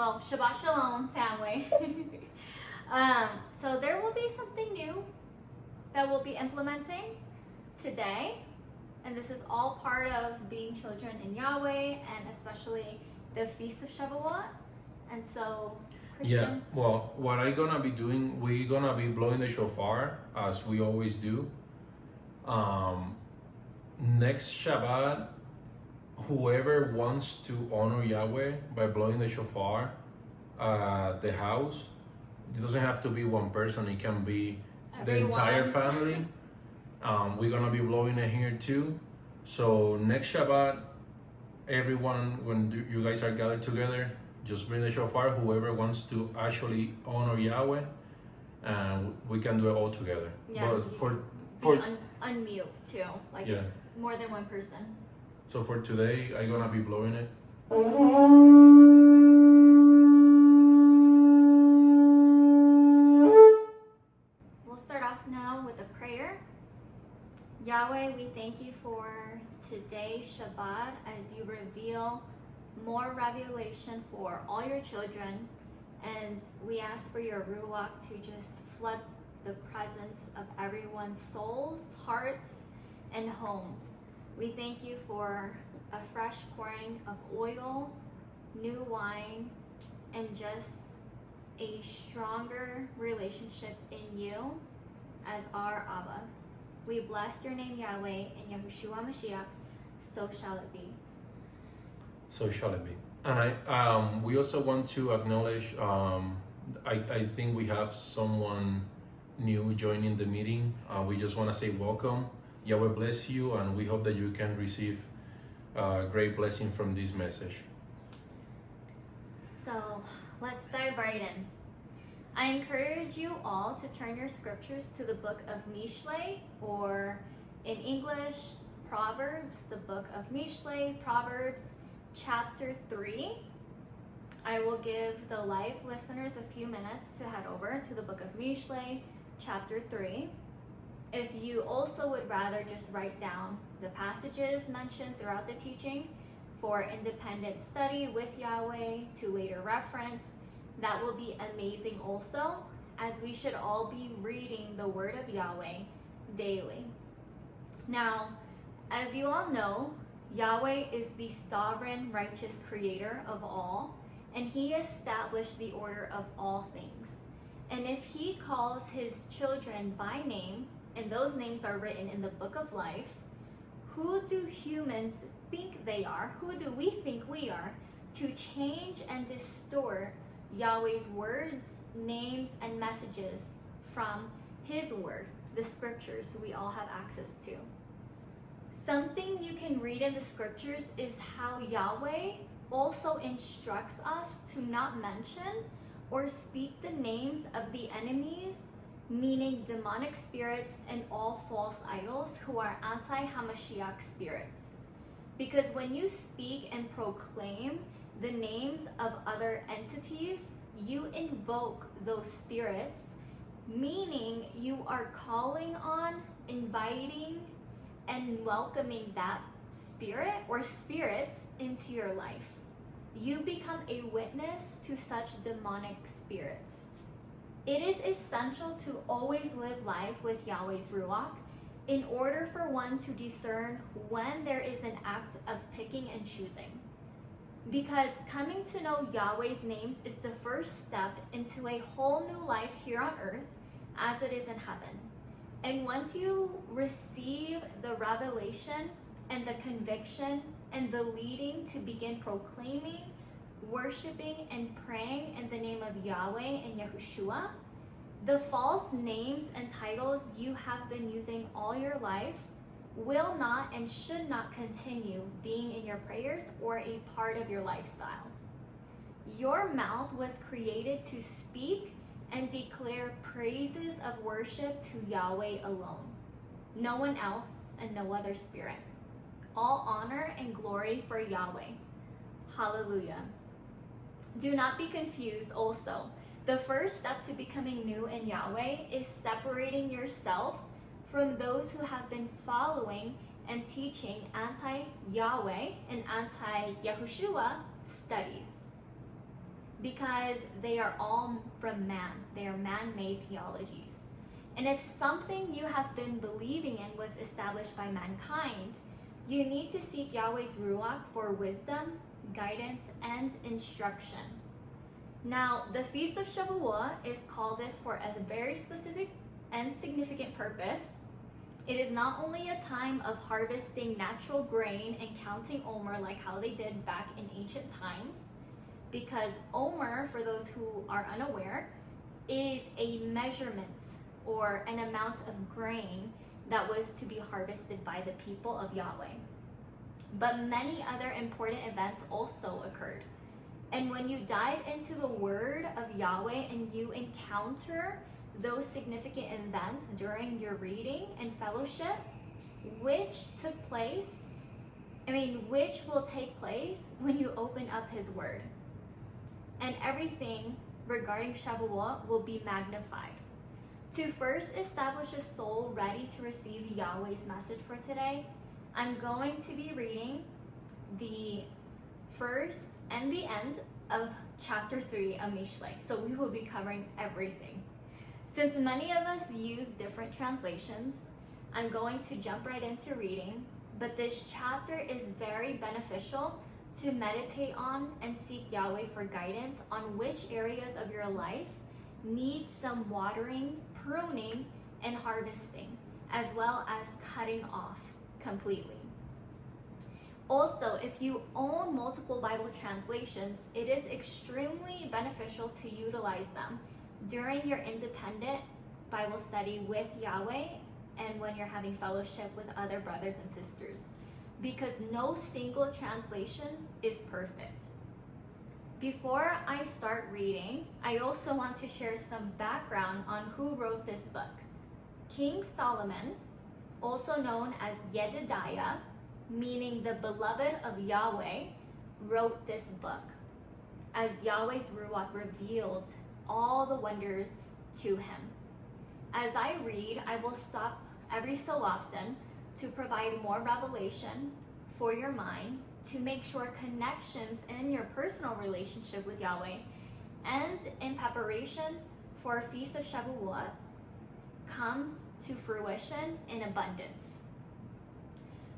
well, Shabbat Shalom, family. So there will be something new that we'll be implementing today. And this is all part of being children in Yahweh, and especially the Feast of Shavuot. And so, Christian? Yeah, well, what I'm gonna be doing, we're gonna be blowing the shofar, as we always do. Next Shabbat, whoever wants to honor Yahweh by blowing the shofar at the house, it doesn't have to be one person, it can be the entire family. We're gonna be blowing it here too. So next Shabbat, everyone, when you guys are gathered together, just bring the shofar, whoever wants to actually honor Yahweh, and we can do it all together. Yeah, but for unmute too, like yeah. more than one person. So for today, I'm gonna be blowing it. We'll start off now with a prayer. Yahweh, we thank you for today, Shabbat, as you reveal more revelation for all your children. And we ask for your Ruach to just flood the presence of everyone's souls, hearts, and homes. We thank you for a fresh pouring of oil, new wine, and just a stronger relationship in you as our Abba. We bless your name, Yahweh, in Yahushua Mashiach. So shall it be. So shall it be. And we also want to acknowledge, I think we have someone new joining the meeting. We just want to say welcome. Yahweh bless you, and we hope that you can receive great blessing from this message. So let's dive right in. I encourage you all to turn your scriptures to the book of Mishlei, or in English, Proverbs, the book of Mishlei, Proverbs, chapter 3. I will give the live listeners a few minutes to head over to the book of Mishlei, chapter 3. If you also would rather just write down the passages mentioned throughout the teaching for independent study with Yahweh to later reference, that will be amazing also, as we should all be reading the word of Yahweh daily. Now, as you all know, Yahweh is the sovereign, righteous creator of all, and he established the order of all things. And if he calls his children by name, and those names are written in the book of life, who do humans think they are? Who do we think we are to change and distort Yahweh's words, names, and messages from his word, the scriptures we all have access to? Something you can read in the scriptures is how Yahweh also instructs us to not mention or speak the names of the enemies, meaning demonic spirits and all false idols who are anti-Hamashiach spirits. Because when you speak and proclaim the names of other entities, you invoke those spirits, meaning you are calling on, inviting, and welcoming that spirit or spirits into your life. You become a witness to such demonic spirits. It is essential to always live life with Yahweh's Ruach in order for one to discern when there is an act of picking and choosing. Because coming to know Yahweh's names is the first step into a whole new life here on earth as it is in heaven. And once you receive the revelation and the conviction and the leading to begin proclaiming, worshiping, and praying in the name of Yahweh and Yahushua, the false names and titles you have been using all your life will not and should not continue being in your prayers or a part of your lifestyle. Your mouth was created to speak and declare praises of worship to Yahweh alone, no one else and no other spirit. All honor and glory for Yahweh. Hallelujah. Do not be confused also. The first step to becoming new in Yahweh is separating yourself from those who have been following and teaching anti-Yahweh and anti-Yahushua studies. because they are all from man. They are man-made theologies. And if something you have been believing in was established by mankind, you need to seek Yahweh's Ruach for wisdom, guidance, and instruction. Now, the Feast of Shavuot is called this for a very specific and significant purpose. It is not only a time of harvesting natural grain and counting Omer like how they did back in ancient times, because Omer, for those who are unaware, is a measurement or an amount of grain that was to be harvested by the people of Yahweh. But many other important events also occurred. And when you dive into the word of Yahweh and you encounter those significant events during your reading and fellowship, which will take place when you open up his word. And everything regarding Shavuot will be magnified. To first establish a soul ready to receive Yahweh's message for today, I'm going to be reading the first and the end of chapter 3 of Mishlei. So we will be covering everything. Since many of us use different translations, I'm going to jump right into reading, but this chapter is very beneficial to meditate on and seek Yahweh for guidance on which areas of your life need some watering, pruning, and harvesting, as well as cutting off completely. Also, if you own multiple Bible translations, it is extremely beneficial to utilize them during your independent Bible study with Yahweh and when you're having fellowship with other brothers and sisters, because no single translation is perfect. Before I start reading, I also want to share some background on who wrote this book. King Solomon, also known as Yedidiah, meaning the beloved of Yahweh, wrote this book as Yahweh's Ruach revealed all the wonders to him. As I read, I will stop every so often to provide more revelation for your mind, to make sure connections in your personal relationship with Yahweh and in preparation for a Feast of Shavuot comes to fruition in abundance.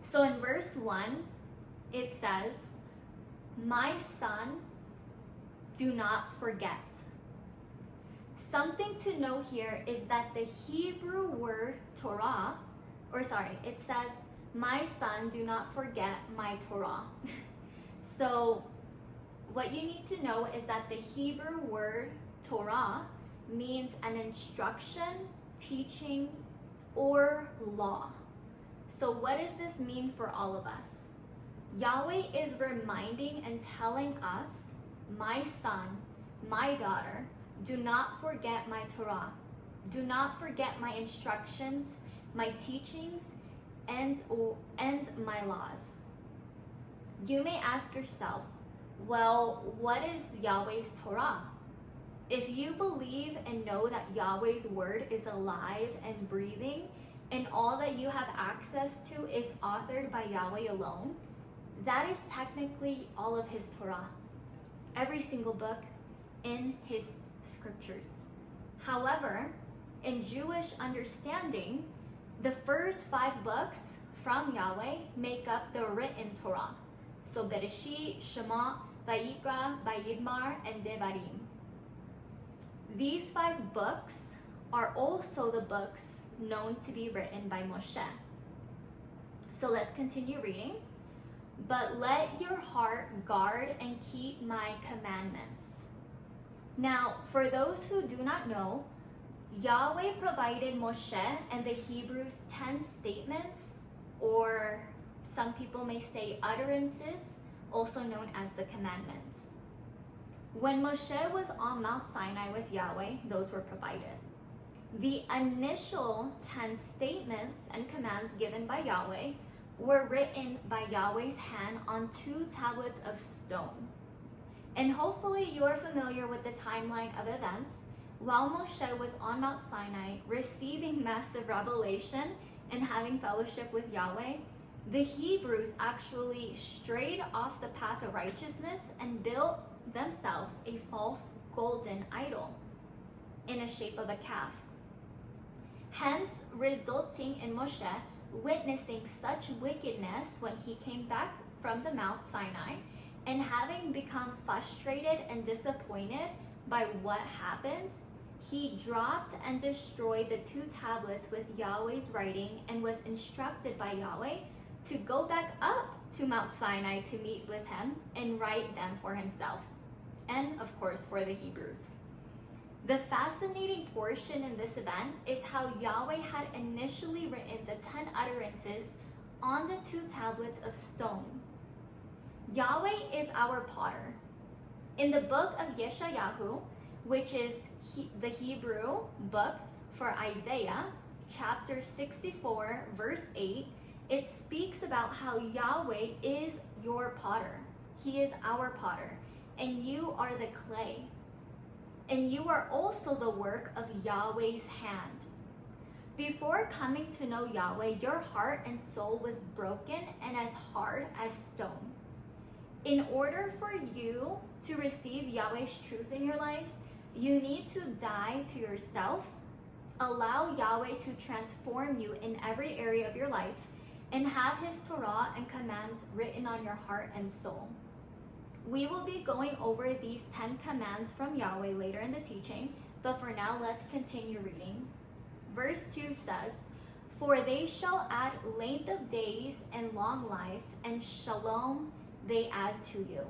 So in verse 1, it says, "My son, do not forget." Something to know here is that the Hebrew word Torah, it says, "My son, do not forget my Torah." So what you need to know is that the Hebrew word Torah means an instruction, teaching, or law. So what does this mean for all of us? Yahweh is reminding and telling us, my son, my daughter, do not forget my Torah. Do not forget my instructions, my teachings, and my laws. You may ask yourself, well, what is Yahweh's Torah? If you believe and know that Yahweh's word is alive and breathing, and all that you have access to is authored by Yahweh alone, that is technically all of his Torah. Every single book in his scriptures. However, in Jewish understanding, the first 5 books from Yahweh make up the written Torah. So Bereshit, Shema, Vayikra, Vayidbar, and Devarim. These 5 books are also the books known to be written by Moshe. So let's continue reading. "But let your heart guard and keep my commandments." Now, for those who do not know, Yahweh provided Moshe and the Hebrews 10 statements, or some people may say utterances, also known as the commandments. When Moshe was on Mount Sinai with Yahweh, those were provided. The initial 10 statements and commands given by Yahweh were written by Yahweh's hand on 2 tablets of stone. And hopefully you are familiar with the timeline of events. While Moshe was on Mount Sinai receiving massive revelation and having fellowship with Yahweh, the Hebrews actually strayed off the path of righteousness and built themselves a false golden idol in a shape of a calf. Hence, resulting in Moshe witnessing such wickedness when he came back from the Mount Sinai, and having become frustrated and disappointed by what happened, he dropped and destroyed the 2 tablets with Yahweh's writing and was instructed by Yahweh to go back up to Mount Sinai to meet with him and write them for himself, and of course for the Hebrews. The fascinating portion in this event is how Yahweh had initially written the 10 utterances on the 2 tablets of stone. Yahweh is our potter. In the book of Yeshayahu, which is the Hebrew book for Isaiah, chapter 64, verse 8, it speaks about how Yahweh is your potter. He is our potter, and you are the clay. And you are also the work of Yahweh's hand. Before coming to know Yahweh, your heart and soul was broken and as hard as stone. In order for you to receive Yahweh's truth in your life, you need to die to yourself, allow Yahweh to transform you in every area of your life, and have His Torah and commands written on your heart and soul. We will be going over these 10 commands from Yahweh later in the teaching, but for now, let's continue reading. Verse 2 says, "For they shall add length of days and long life, and shalom they add to you."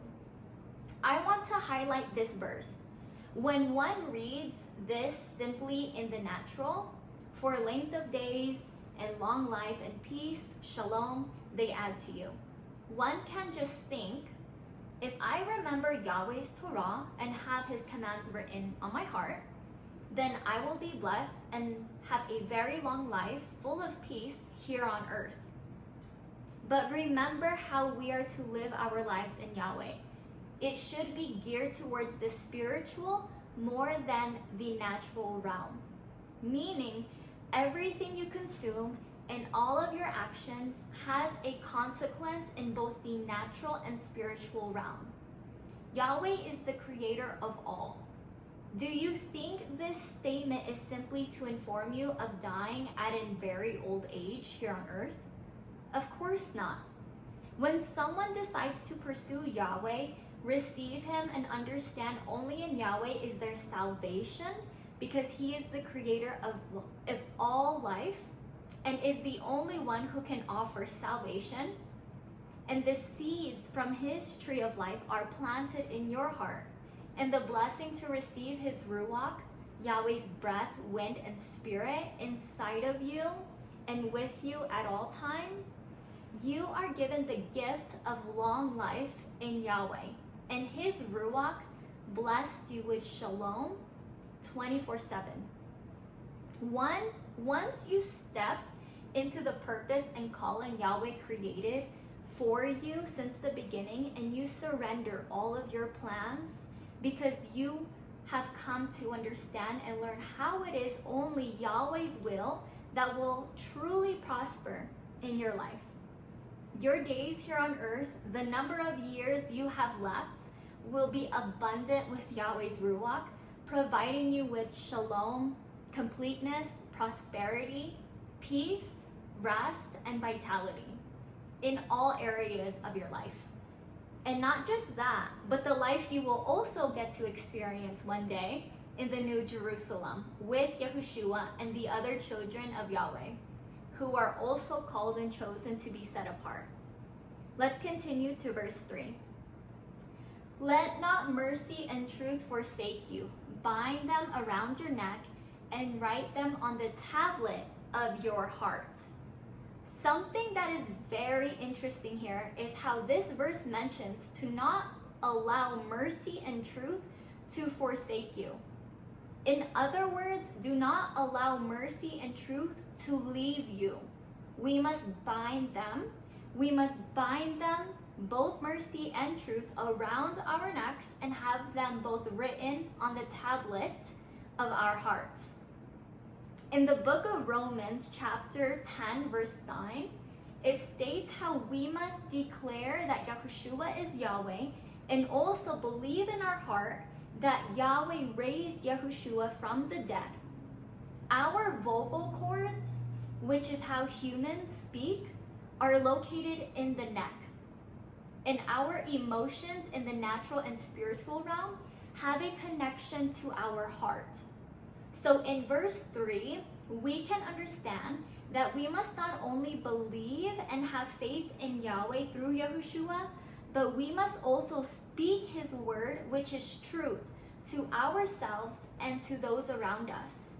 I want to highlight this verse. When one reads this simply in the natural, for length of days and long life and peace, shalom, they add to you, one can just think, if I remember Yahweh's Torah and have His commands written on my heart, then I will be blessed and have a very long life full of peace here on earth. But remember how we are to live our lives in Yahweh. It should be geared towards the spiritual more than the natural realm. Meaning, everything you consume and all of your actions has a consequence in both the natural and spiritual realm. Yahweh is the creator of all. Do you think this statement is simply to inform you of dying at a very old age here on earth? Of course not. When someone decides to pursue Yahweh, receive Him, and understand only in Yahweh is their salvation, because He is the creator of all life and is the only one who can offer salvation, and the seeds from His tree of life are planted in your heart, and the blessing to receive His Ruach, Yahweh's breath, wind, and spirit inside of you and with you at all time, you are given the gift of long life in Yahweh, and His Ruach blessed you with shalom 24/7. Once you step into the purpose and calling Yahweh created for you since the beginning, and you surrender all of your plans because you have come to understand and learn how it is only Yahweh's will that will truly prosper in your life. Your days here on earth, the number of years you have left, will be abundant with Yahweh's Ruach, providing you with shalom, completeness, prosperity, peace, rest, and vitality in all areas of your life. And not just that, but the life you will also get to experience one day in the New Jerusalem with Yahushua and the other children of Yahweh, who are also called and chosen to be set apart. Let's continue to verse 3. "Let not mercy and truth forsake you. Bind them around your neck and write them on the tablet of your heart." Something that is very interesting here is how this verse mentions to not allow mercy and truth to forsake you. In other words, do not allow mercy and truth to leave you. We must bind them. We must bind them, both mercy and truth, around our necks and have them both written on the tablet of our hearts. In the book of Romans, chapter 10, verse 9, it states how we must declare that Yahushua is Yahweh and also believe in our heart that Yahweh raised Yahushua from the dead. Our vocal cords, which is how humans speak, are located in the neck. And our emotions in the natural and spiritual realm have a connection to our heart. So in verse 3, we can understand that we must not only believe and have faith in Yahweh through Yahushua, but we must also speak his word, which is truth, to ourselves and to those around us.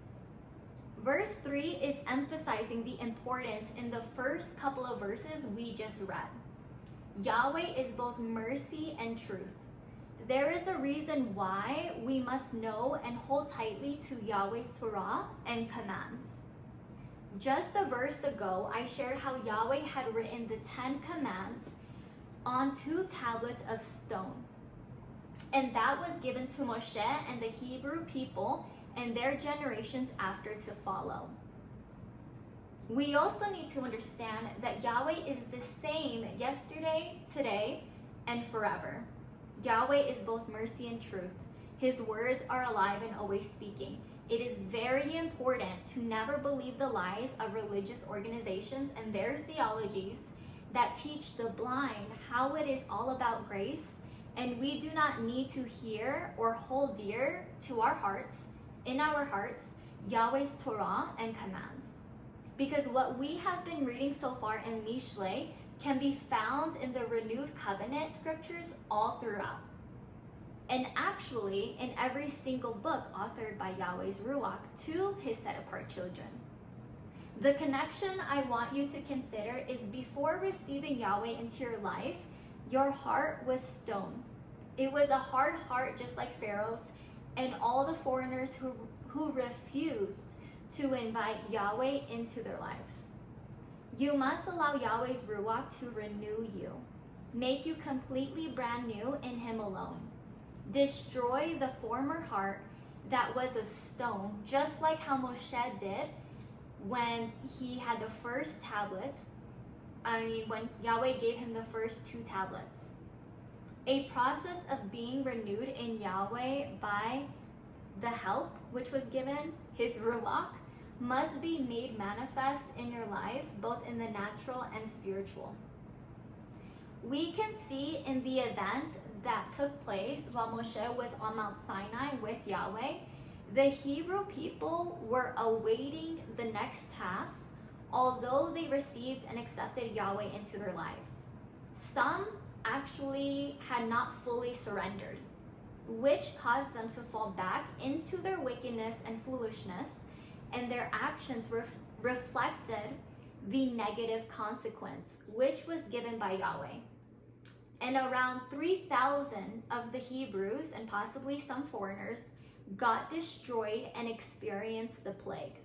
Verse 3 is emphasizing the importance in the first couple of verses we just read. Yahweh is both mercy and truth. There is a reason why we must know and hold tightly to Yahweh's Torah and commands. Just a verse ago, I shared how Yahweh had written the 10 commands on 2 tablets of stone. And that was given to Moshe and the Hebrew people and their generations after to follow. We also need to understand that Yahweh is the same yesterday, today, and forever. Yahweh is both mercy and truth. His words are alive and always speaking. It is very important to never believe the lies of religious organizations and their theologies that teach the blind how it is all about grace, and we do not need to hear or hold dear to our hearts, in our hearts, Yahweh's Torah and commands. Because what we have been reading so far in Mishlei can be found in the renewed covenant scriptures all throughout. And actually in every single book authored by Yahweh's Ruach to his set-apart children. The connection I want you to consider is before receiving Yahweh into your life, your heart was stone. It was a hard heart just like Pharaoh's and all the foreigners who refused to invite Yahweh into their lives. You must allow Yahweh's Ruach to renew you, make you completely brand new in him alone. Destroy the former heart that was of stone, just like how Moshe did when he had the first tablets. When Yahweh gave him the first 2 tablets. A process of being renewed in Yahweh by the help which was given, his Ruach, must be made manifest in your life, both in the natural and spiritual. We can see in the event that took place while Moshe was on Mount Sinai with Yahweh, the Hebrew people were awaiting the next task, although they received and accepted Yahweh into their lives. Some actually had not fully surrendered, which caused them to fall back into their wickedness and foolishness, and their actions reflected the negative consequence, which was given by Yahweh. And around 3,000 of the Hebrews, and possibly some foreigners, got destroyed and experienced the plague.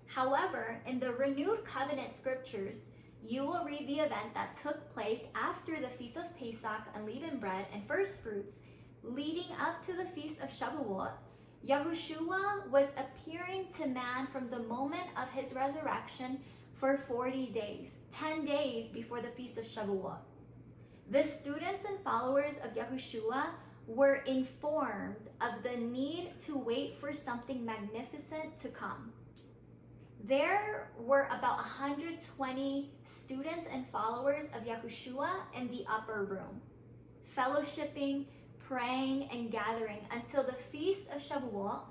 However, in the renewed covenant scriptures, you will read the event that took place after the Feast of Pesach, unleavened bread, and first fruits, leading up to the Feast of Shavuot. Yahushua was appearing to man from the moment of his resurrection for 40 days, 10 days before the Feast of Shavuot. The students and followers of Yahushua were informed of the need to wait for something magnificent to come. There were about 120 students and followers of Yahushua in the upper room, fellowshipping, praying, and gathering until the Feast of Shavuot.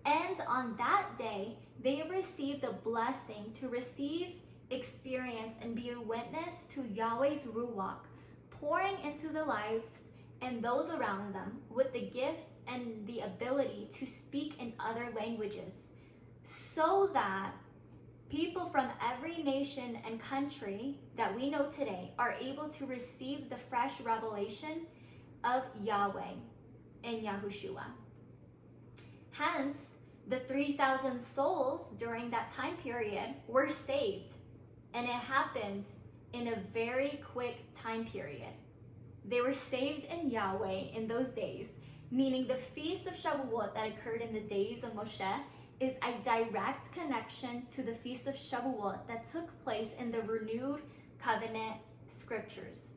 And on that day, they received the blessing to receive, experience, and be a witness to Yahweh's Ruach, pouring into the lives and those around them with the gift and the ability to speak in other languages, so that people from every nation and country that we know today are able to receive the fresh revelation of Yahweh and Yahushua. Hence, the 3,000 souls during that time period were saved, and it happened in a very quick time period. They were saved in Yahweh in those days, meaning the Feast of Shavuot that occurred in the days of Moshe is a direct connection to the Feast of Shavuot that took place in the renewed covenant scriptures.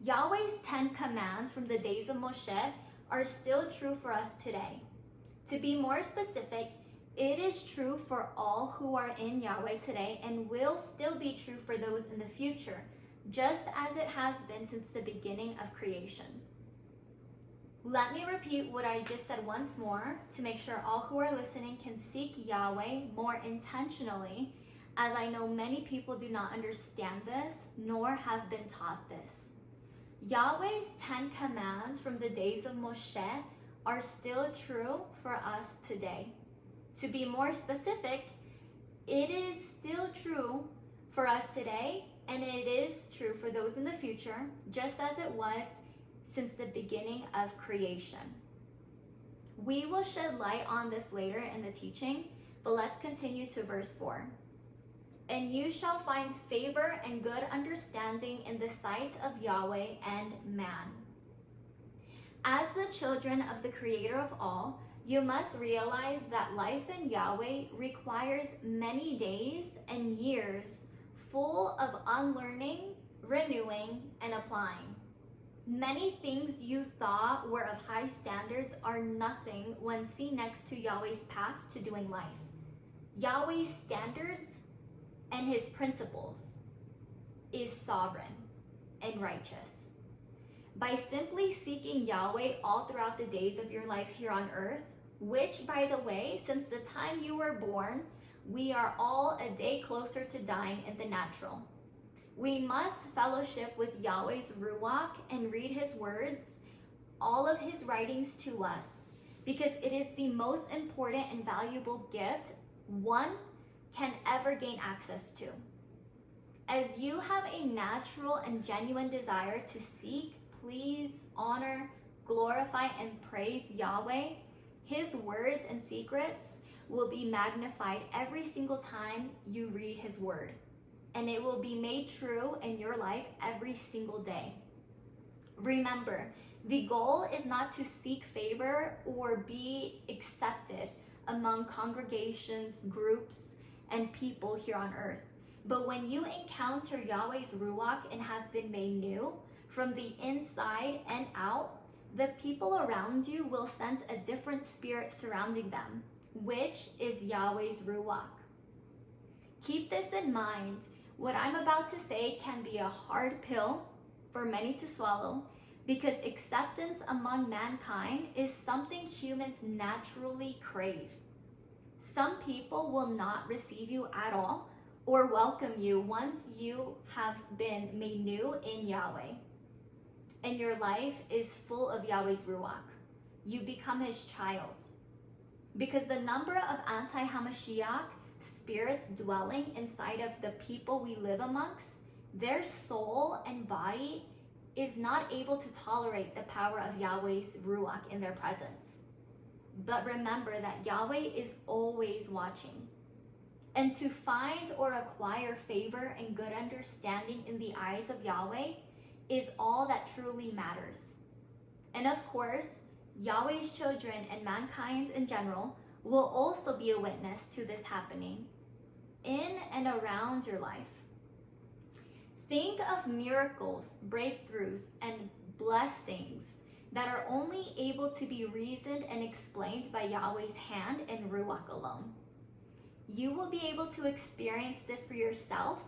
Yahweh's 10 commands from the days of Moshe are still true for us today. To be more specific, it is true for all who are in Yahweh today and will still be true for those in the future, just as it has been since the beginning of creation. Let me repeat what I just said once more to make sure all who are listening can seek Yahweh more intentionally, as I know many people do not understand this nor have been taught this. Yahweh's 10 commands from the days of Moshe are still true for us today. To be more specific, it is still true for us today, and it is true for those in the future, just as it was since the beginning of creation. We will shed light on this later in the teaching, but let's continue to verse 4. And you shall find favor and good understanding in the sight of Yahweh and man. As the children of the Creator of all, you must realize that life in Yahweh requires many days and years full of unlearning, renewing, and applying. Many things you thought were of high standards are nothing when seen next to Yahweh's path to doing life. Yahweh's standards and his principles is sovereign and righteous. By simply seeking Yahweh all throughout the days of your life here on earth, which, by the way, since the time you were born, we are all a day closer to dying in the natural. We must fellowship with Yahweh's Ruach and read his words, all of his writings to us, because it is the most important and valuable gift one can ever gain access to. As you have a natural and genuine desire to seek, please, honor, glorify, and praise Yahweh, his words and secrets will be magnified every single time you read his word, and it will be made true in your life every single day. Remember, the goal is not to seek favor or be accepted among congregations, groups, and people here on earth. But when you encounter Yahweh's Ruach and have been made new from the inside and out, the people around you will sense a different spirit surrounding them, which is Yahweh's Ruach. Keep this in mind. What I'm about to say can be a hard pill for many to swallow, because acceptance among mankind is something humans naturally crave. Some people will not receive you at all or welcome you once you have been made new in Yahweh, and your life is full of Yahweh's Ruach. You become his child. Because the number of anti-Hamashiach spirits dwelling inside of the people we live amongst, their soul and body is not able to tolerate the power of Yahweh's Ruach in their presence. But remember that Yahweh is always watching. And to find or acquire favor and good understanding in the eyes of Yahweh is all that truly matters. And of course, Yahweh's children and mankind in general will also be a witness to this happening in and around your life. Think of miracles, breakthroughs, and blessings that are only able to be reasoned and explained by Yahweh's hand and Ruach alone. You will be able to experience this for yourself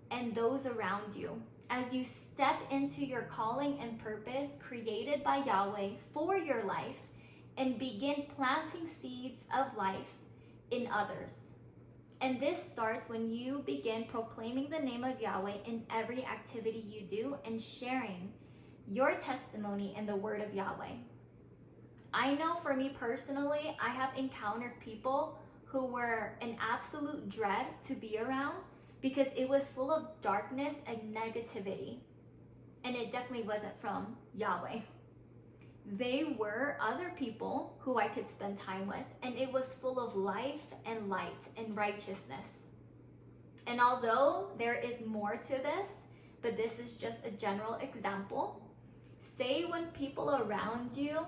and those around you as you step into your calling and purpose created by Yahweh for your life and begin planting seeds of life in others. And this starts when you begin proclaiming the name of Yahweh in every activity you do and sharing your testimony in the word of Yahweh. I know for me personally, I have encountered people who were an absolute dread to be around because it was full of darkness and negativity. And it definitely wasn't from Yahweh. They were other people who I could spend time with, and it was full of life and light and righteousness. And although there is more to this, but this is just a general example, say when people around you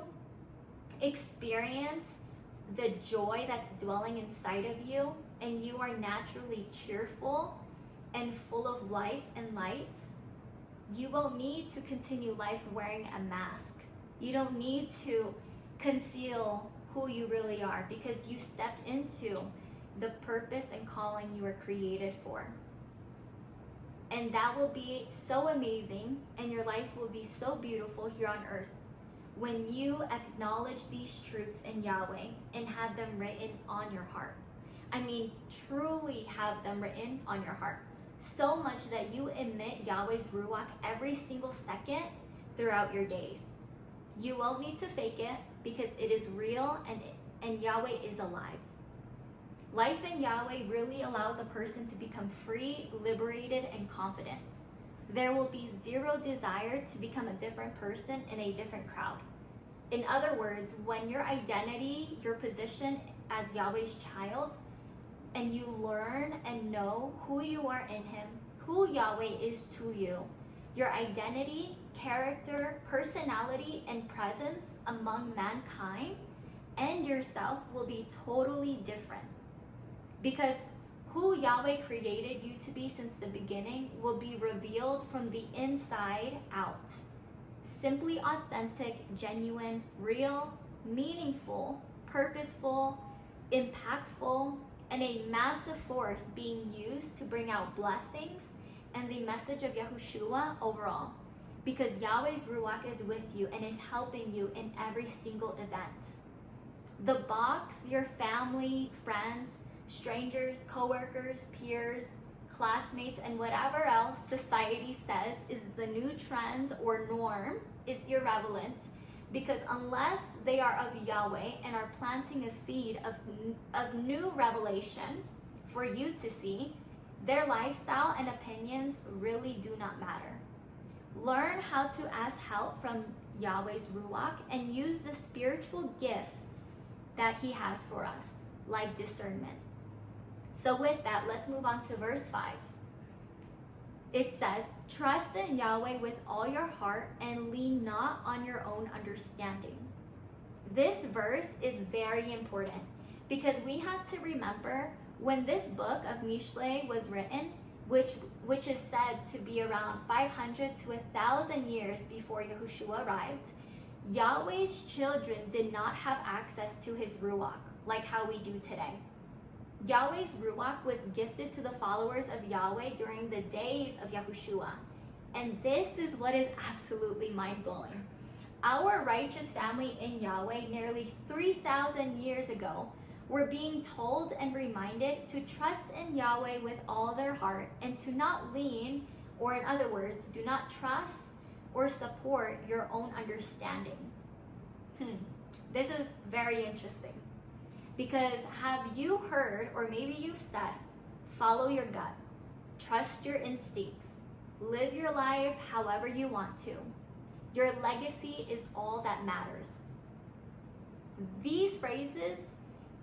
experience the joy that's dwelling inside of you, and you are naturally cheerful and full of life and light, You won't need to continue life wearing a mask. You don't need to conceal who you really are, because you stepped into the purpose and calling you were created for. And that will be so amazing, and your life will be so beautiful here on earth when you acknowledge these truths in Yahweh and have them written on your heart. I mean, truly have them written on your heart. So much that you emit Yahweh's Ruach every single second throughout your days. You won't need to fake it, because it is real, and Yahweh is alive. Life in Yahweh really allows a person to become free, liberated, and confident. There will be zero desire to become a different person in a different crowd. In other words, when your identity, your position as Yahweh's child, and you learn and know who you are in Him, who Yahweh is to you, your identity, character, personality, and presence among mankind and yourself will be totally different. Because who Yahweh created you to be since the beginning will be revealed from the inside out. Simply authentic, genuine, real, meaningful, purposeful, impactful, and a massive force being used to bring out blessings and the message of Yahushua overall. Because Yahweh's Ruach is with you and is helping you in every single event. The box your family, friends, strangers, co-workers, peers, classmates, and whatever else society says is the new trend or norm is irrelevant, because unless they are of Yahweh and are planting a seed of new revelation for you to see, their lifestyle and opinions really do not matter. Learn how to ask help from Yahweh's Ruach and use the spiritual gifts that He has for us, like discernment. So with that, let's move on to verse 5. It says, trust in Yahweh with all your heart and lean not on your own understanding. This verse is very important, because we have to remember when this book of Mishle was written, which is said to be around 500 to 1,000 years before Yahushua arrived, Yahweh's children did not have access to His Ruach like how we do today. Yahweh's Ruach was gifted to the followers of Yahweh during the days of Yahushua. And this is what is absolutely mind-blowing. Our righteous family in Yahweh nearly 3,000 years ago were being told and reminded to trust in Yahweh with all their heart and to not lean, or in other words, do not trust or support your own understanding. This is very interesting. Because have you heard, or maybe you've said, follow your gut, trust your instincts, live your life however you want to. Your legacy is all that matters. These phrases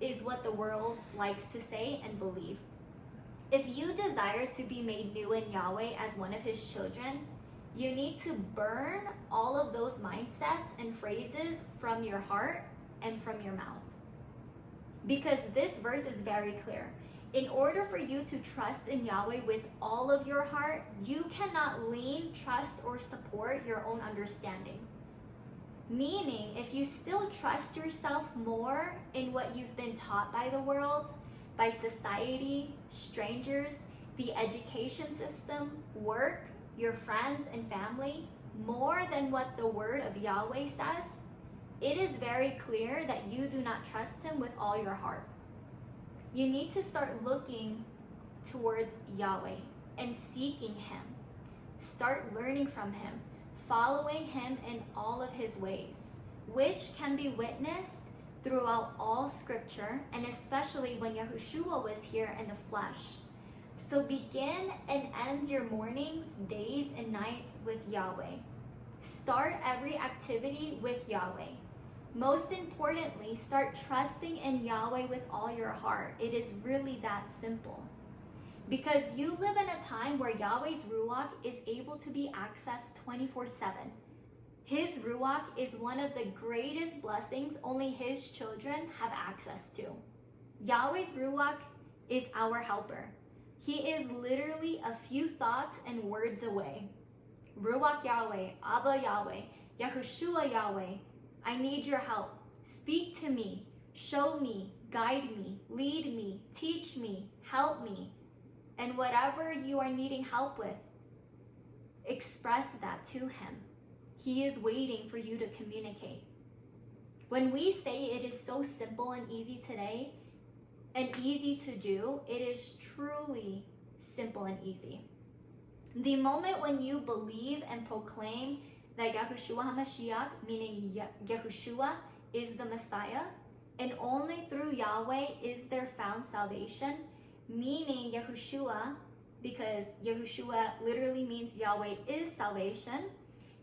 is what the world likes to say and believe. If you desire to be made new in Yahweh as one of His children, you need to burn all of those mindsets and phrases from your heart and from your mouth. Because this verse is very clear. In order for you to trust in Yahweh with all of your heart, you cannot lean, trust, or support your own understanding. Meaning, if you still trust yourself more in what you've been taught by the world, by society, strangers, the education system, work, your friends and family, more than what the word of Yahweh says, it is very clear that you do not trust Him with all your heart. You need to start looking towards Yahweh and seeking Him. Start learning from Him, following Him in all of His ways, which can be witnessed throughout all scripture, and especially when Yahushua was here in the flesh. So begin and end your mornings, days, and nights with Yahweh. Start every activity with Yahweh. Most importantly, start trusting in Yahweh with all your heart. It is really that simple. Because you live in a time where Yahweh's Ruach is able to be accessed 24/7. His Ruach is one of the greatest blessings only His children have access to. Yahweh's Ruach is our helper. He is literally a few thoughts and words away. Ruach Yahweh, Abba Yahweh, Yahushua Yahweh, I need your help. Speak to me, show me, guide me, lead me, teach me, help me. And whatever you are needing help with, express that to him. He is waiting for you to communicate. When we say it is so simple and easy today, and easy to do, it is truly simple and easy. The moment when you believe and proclaim that Yahushua HaMashiach, meaning Yahushua, is the Messiah, and only through Yahweh is there found salvation, meaning Yahushua, because Yahushua literally means Yahweh is salvation,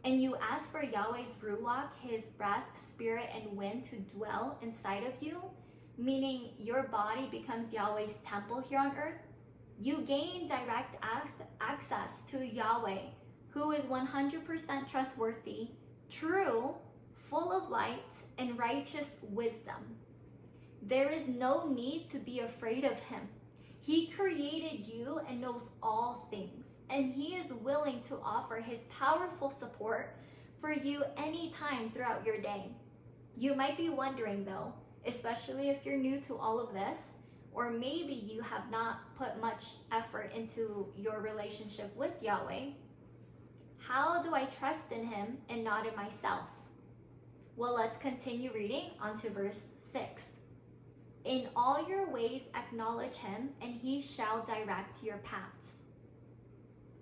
and you ask for Yahweh's Ruach, his breath, spirit, and wind to dwell inside of you, meaning your body becomes Yahweh's temple here on earth, you gain direct access to Yahweh, who is 100% trustworthy, true, full of light, and righteous wisdom. There is no need to be afraid of him. He created you and knows all things, and he is willing to offer his powerful support for you anytime throughout your day. You might be wondering though, especially if you're new to all of this, or maybe you have not put much effort into your relationship with Yahweh, how do I trust in him and not in myself? Well, let's continue reading on to verse 6. In all your ways acknowledge him, and he shall direct your paths.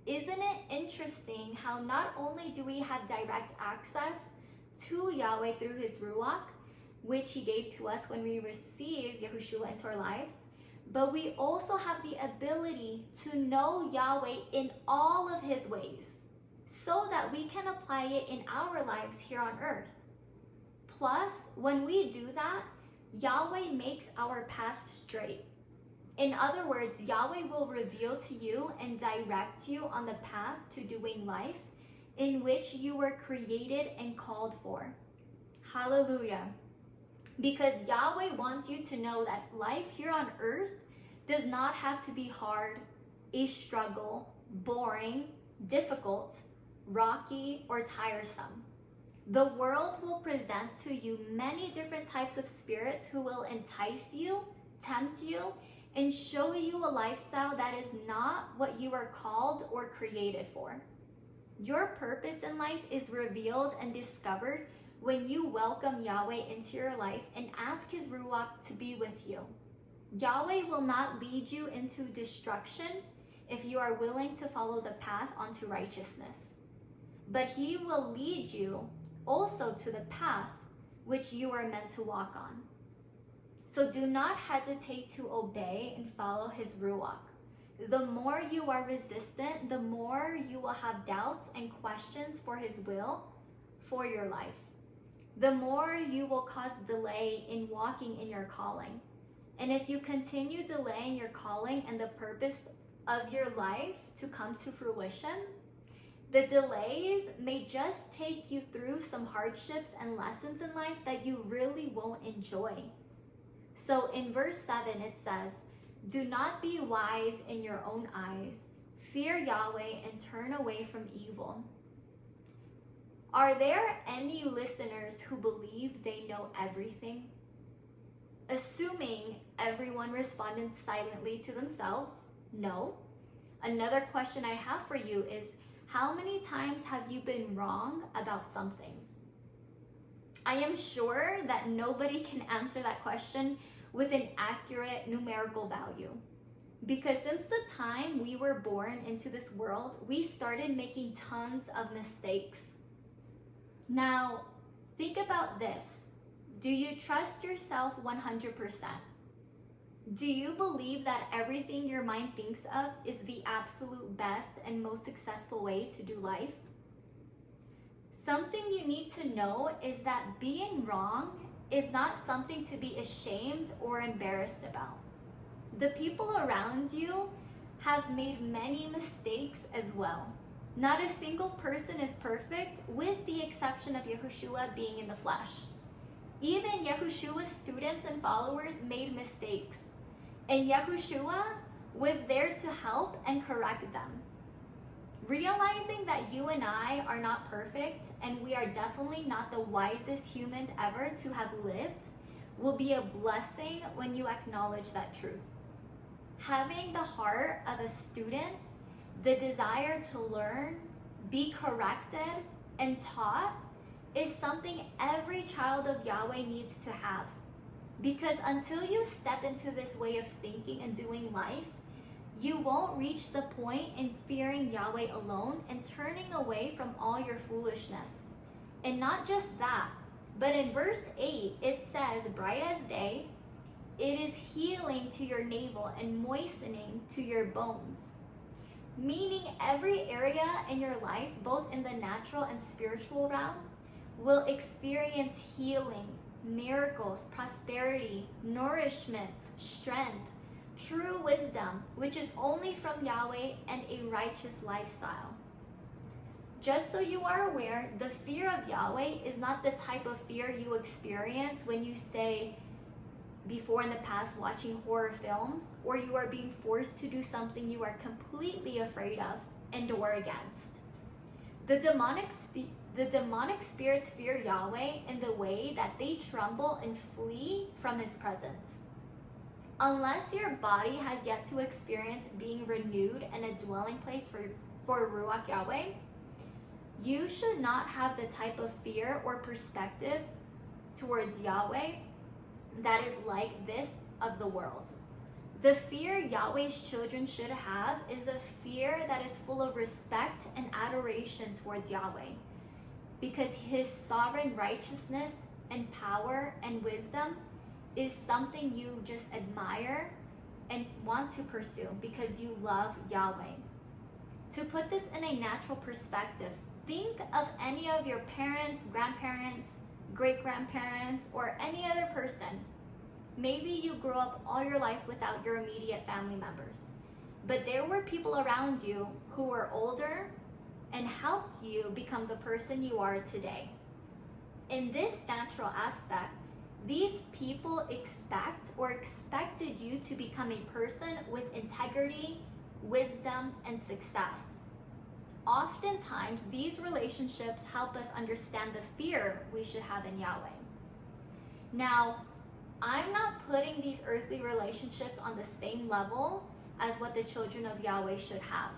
Isn't it interesting how not only do we have direct access to Yahweh through his Ruach, which he gave to us when we received Yahushua into our lives, but we also have the ability to know Yahweh in all of his ways, so that we can apply it in our lives here on earth. Plus, when we do that, Yahweh makes our path straight. In other words, Yahweh will reveal to you and direct you on the path to doing life in which you were created and called for. Hallelujah. Because Yahweh wants you to know that life here on earth does not have to be hard, a struggle, boring, difficult, rocky, or tiresome. The world will present to you many different types of spirits who will entice you, tempt you, and show you a lifestyle that is not what you are called or created for. Your purpose in life is revealed and discovered when you welcome Yahweh into your life and ask his Ruach to be with you. Yahweh will not lead you into destruction if you are willing to follow the path onto righteousness, but he will lead you also to the path which you are meant to walk on. So do not hesitate to obey and follow his Ruach. The more you are resistant, the more you will have doubts and questions for his will for your life. The more you will cause delay in walking in your calling. And if you continue delaying your calling and the purpose of your life to come to fruition, the delays may just take you through some hardships and lessons in life that you really won't enjoy. So in verse 7 it says, do not be wise in your own eyes. Fear Yahweh and turn away from evil. Are there any listeners who believe they know everything? Assuming everyone responded silently to themselves, no. Another question I have for you is, how many times have you been wrong about something? I am sure that nobody can answer that question with an accurate numerical value. Because since the time we were born into this world, we started making tons of mistakes. Now, think about this. Do you trust yourself 100%? Do you believe that everything your mind thinks of is the absolute best and most successful way to do life? Something you need to know is that being wrong is not something to be ashamed or embarrassed about. The people around you have made many mistakes as well. Not a single person is perfect, with the exception of Yahushua being in the flesh. Even Yahushua's students and followers made mistakes, and Yahushua was there to help and correct them. Realizing that you and I are not perfect, and we are definitely not the wisest humans ever to have lived, will be a blessing when you acknowledge that truth. Having the heart of a student, the desire to learn, be corrected, and taught is something every child of Yahweh needs to have. Because until you step into this way of thinking and doing life, you won't reach the point in fearing Yahweh alone and turning away from all your foolishness. And not just that, but in verse 8, it says, bright as day, it is healing to your navel and moistening to your bones. Meaning every area in your life, both in the natural and spiritual realm, will experience healing, miracles, prosperity, nourishment, strength, true wisdom, which is only from Yahweh, and a righteous lifestyle. Just so you are aware, the fear of Yahweh is not the type of fear you experience when you say, before in the past watching horror films, or you are being forced to do something you are completely afraid of and or against. The demonic spirits fear Yahweh in the way that they tremble and flee from his presence. Unless your body has yet to experience being renewed and a dwelling place for Ruach Yahweh, you should not have the type of fear or perspective towards Yahweh that is like this of the world. The fear Yahweh's children should have is a fear that is full of respect and adoration towards Yahweh, because his sovereign righteousness and power and wisdom is something you just admire and want to pursue because you love Yahweh. To put this in a natural perspective, think of any of your parents, grandparents, great-grandparents, or any other person. Maybe you grew up all your life without your immediate family members, but there were people around you who were older and helped you become the person you are today. In this natural aspect, these people expected you to become a person with integrity, wisdom, and success. Oftentimes, these relationships help us understand the fear we should have in Yahweh. Now, I'm not putting these earthly relationships on the same level as what the children of Yahweh should have.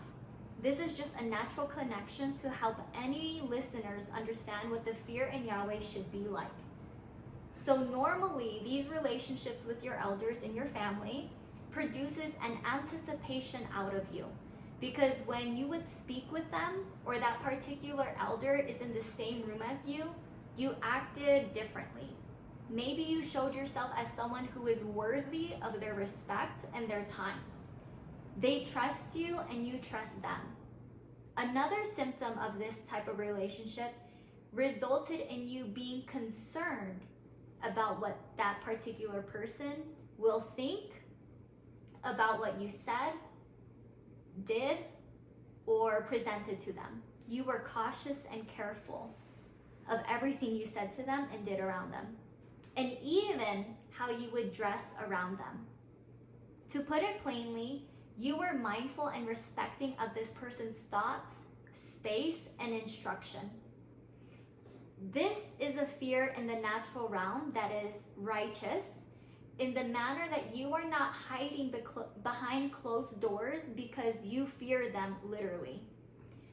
This is just a natural connection to help any listeners understand what the fear in Yahweh should be like. So normally, these relationships with your elders in your family produces an anticipation out of you. Because when you would speak with them, or that particular elder is in the same room as you, you acted differently. Maybe you showed yourself as someone who is worthy of their respect and their time. They trust you and you trust them. Another symptom of this type of relationship resulted in you being concerned about what that particular person will think about what you said, did, or presented to them. You were cautious and careful of everything you said to them and did around them, and even how you would dress around them. To put it plainly, you were mindful and respecting of this person's thoughts, space, and instruction. This is a fear in the natural realm that is righteous, in the manner that you are not hiding behind closed doors because you fear them literally.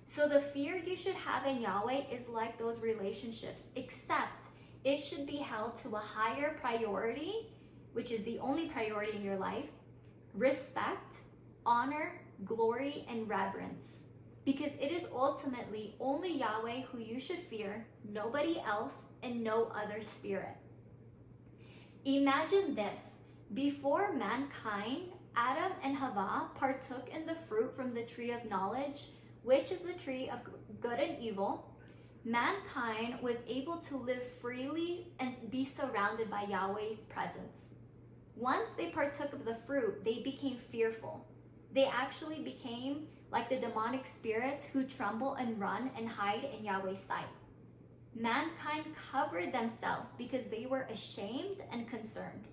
So the fear you should have in Yahweh is like those relationships, except it should be held to a higher priority, which is the only priority in your life: respect, honor, glory, and reverence. Because it is ultimately only Yahweh who you should fear, nobody else, and no other spirit. Imagine this: before mankind, Adam and Hava partook in the fruit from the tree of knowledge, which is the tree of good and evil, mankind was able to live freely and be surrounded by Yahweh's presence. Once they partook of the fruit, they became fearful. They actually became like the demonic spirits who tremble and run and hide in Yahweh's sight. Mankind covered themselves because they were ashamed and concerned.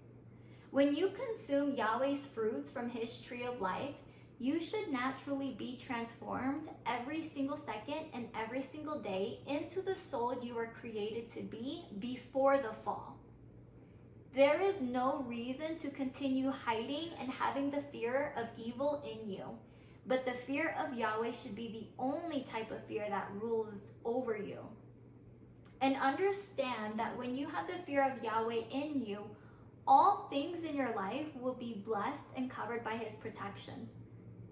When you consume Yahweh's fruits from his tree of life, you should naturally be transformed every single second and every single day into the soul you were created to be before the fall. There is no reason to continue hiding and having the fear of evil in you, but the fear of Yahweh should be the only type of fear that rules over you. And understand that when you have the fear of Yahweh in you, all things in your life will be blessed and covered by his protection.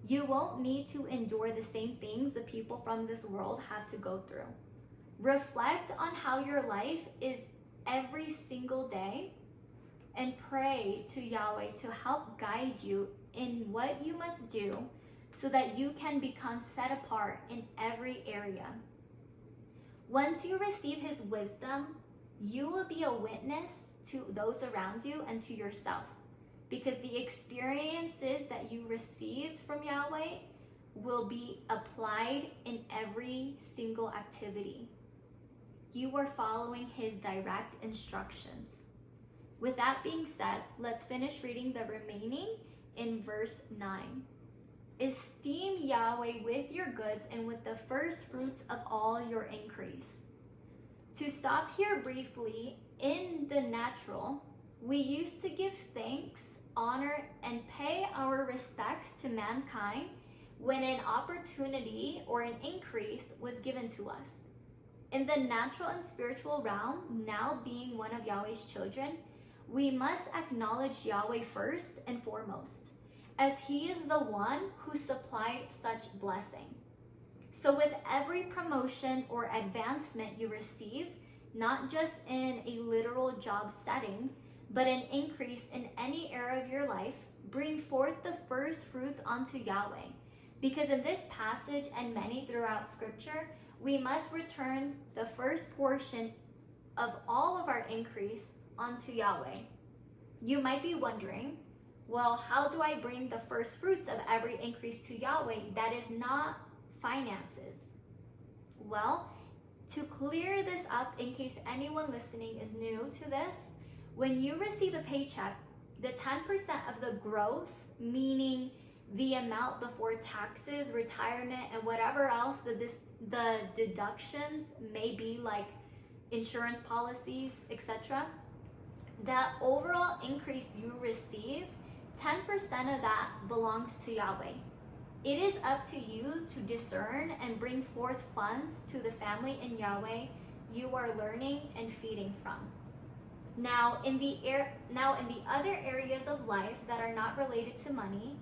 You won't need to endure the same things the people from this world have to go through. Reflect on how your life is every single day and pray to Yahweh to help guide you in what you must do so that you can become set apart in every area. Once you receive his wisdom, you will be a witness to those around you and to yourself, because the experiences that you received from Yahweh will be applied in every single activity. You are following his direct instructions. With that being said, let's finish reading the remaining in verse 9. Esteem Yahweh with your goods and with the first fruits of all your increase. To stop here briefly, in the natural, we used to give thanks, honor, and pay our respects to mankind when an opportunity or an increase was given to us. In the natural and spiritual realm, now being one of Yahweh's children, we must acknowledge Yahweh first and foremost, as he is the one who supplied such blessing. So with every promotion or advancement you receive, not just in a literal job setting, but an increase in any area of your life, bring forth the first fruits unto Yahweh. Because in this passage and many throughout scripture, we must return the first portion of all of our increase unto Yahweh. You might be wondering, well, how do I bring the first fruits of every increase to Yahweh that is not finances? Well, to clear this up in case anyone listening is new to this, when you receive a paycheck, the 10% of the gross, meaning the amount before taxes, retirement, and whatever else the deductions may be, like insurance policies, etc., that overall increase you receive, 10% of that belongs to Yahweh. It is up to you to discern and bring forth funds to the family in Yahweh you are learning and feeding from. Now in the other areas of life that are not related to money,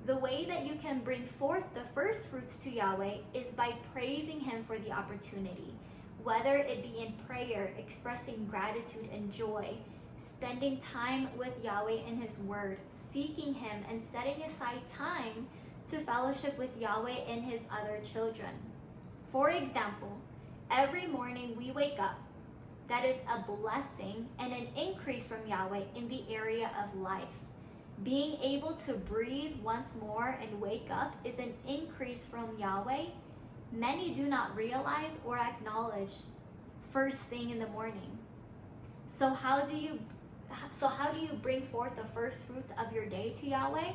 the way that you can bring forth the first fruits to Yahweh is by praising him for the opportunity, whether it be in prayer, expressing gratitude and joy, spending time with Yahweh in his word, seeking him, and setting aside time to fellowship with Yahweh and his other children. For example, every morning we wake up. That is a blessing and an increase from Yahweh in the area of life. Being able to breathe once more and wake up is an increase from Yahweh many do not realize or acknowledge first thing in the morning. So how do you bring forth the first fruits of your day to Yahweh?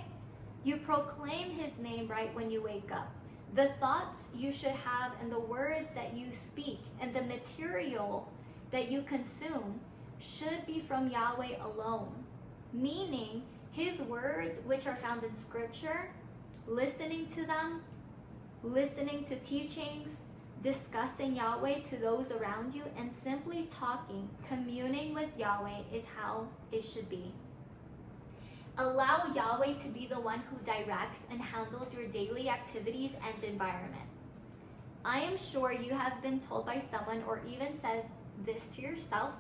You proclaim his name right when you wake up. The thoughts you should have and the words that you speak and the material that you consume should be from Yahweh alone, meaning his words, which are found in scripture, listening to them, listening to teachings, discussing Yahweh to those around you, and simply talking, communing with Yahweh is how it should be. Allow Yahweh to be the one who directs and handles your daily activities and environment. I am sure you have been told by someone or even said this to yourself,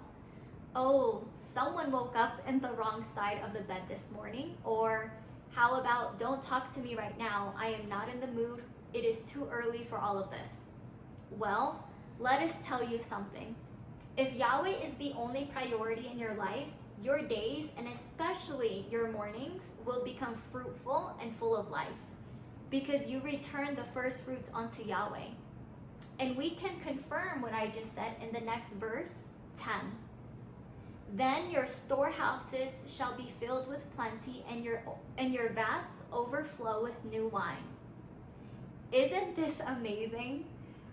oh, someone woke up in the wrong side of the bed this morning, or how about don't talk to me right now, I am not in the mood, it is too early for all of this. Well, let us tell you something. If Yahweh is the only priority in your life, your days, and especially your mornings, will become fruitful and full of life, because you return the first fruits unto Yahweh. And we can confirm what I just said in the next verse, 10. Then your storehouses shall be filled with plenty, and your vats overflow with new wine. Isn't this amazing?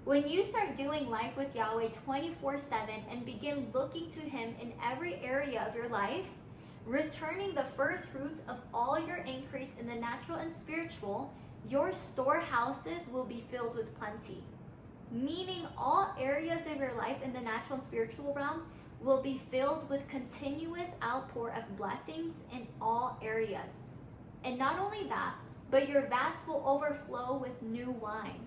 When you start doing life with Yahweh 24/7 and begin looking to Him in every area of your life, returning the first fruits of all your increase in the natural and spiritual, your storehouses will be filled with plenty. Meaning all areas of your life in the natural and spiritual realm will be filled with continuous outpour of blessings in all areas. And not only that, but your vats will overflow with new wine.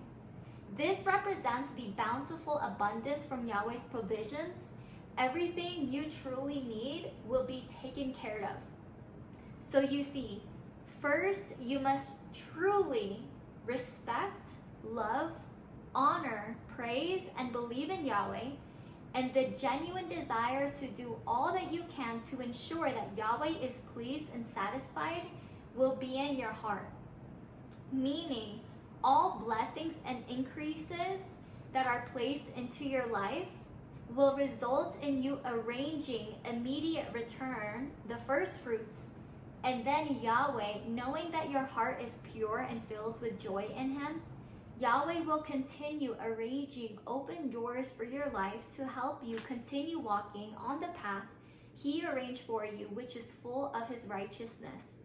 This represents the bountiful abundance from Yahweh's provisions. Everything you truly need will be taken care of. So you see, first you must truly respect, love, honor, praise, and believe in Yahweh, and the genuine desire to do all that you can to ensure that Yahweh is pleased and satisfied will be in your heart. Meaning, all blessings and increases that are placed into your life will result in you arranging immediate return, the first fruits, and then Yahweh, knowing that your heart is pure and filled with joy in Him, Yahweh will continue arranging open doors for your life to help you continue walking on the path He arranged for you, which is full of His righteousness.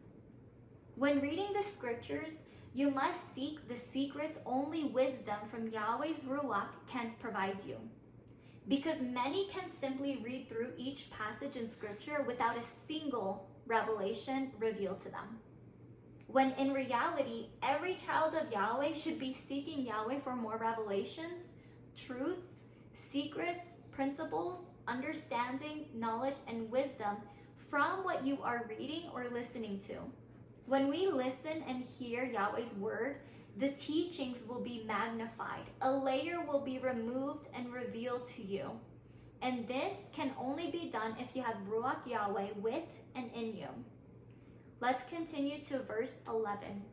When reading the scriptures, you must seek the secrets only wisdom from Yahweh's Ruach can provide you. Because many can simply read through each passage in scripture without a single revelation revealed to them. When in reality, every child of Yahweh should be seeking Yahweh for more revelations, truths, secrets, principles, understanding, knowledge, and wisdom from what you are reading or listening to. When we listen and hear Yahweh's word, the teachings will be magnified. A layer will be removed and revealed to you. And this can only be done if you have Ruach Yahweh with and in you. Let's continue to verse 11.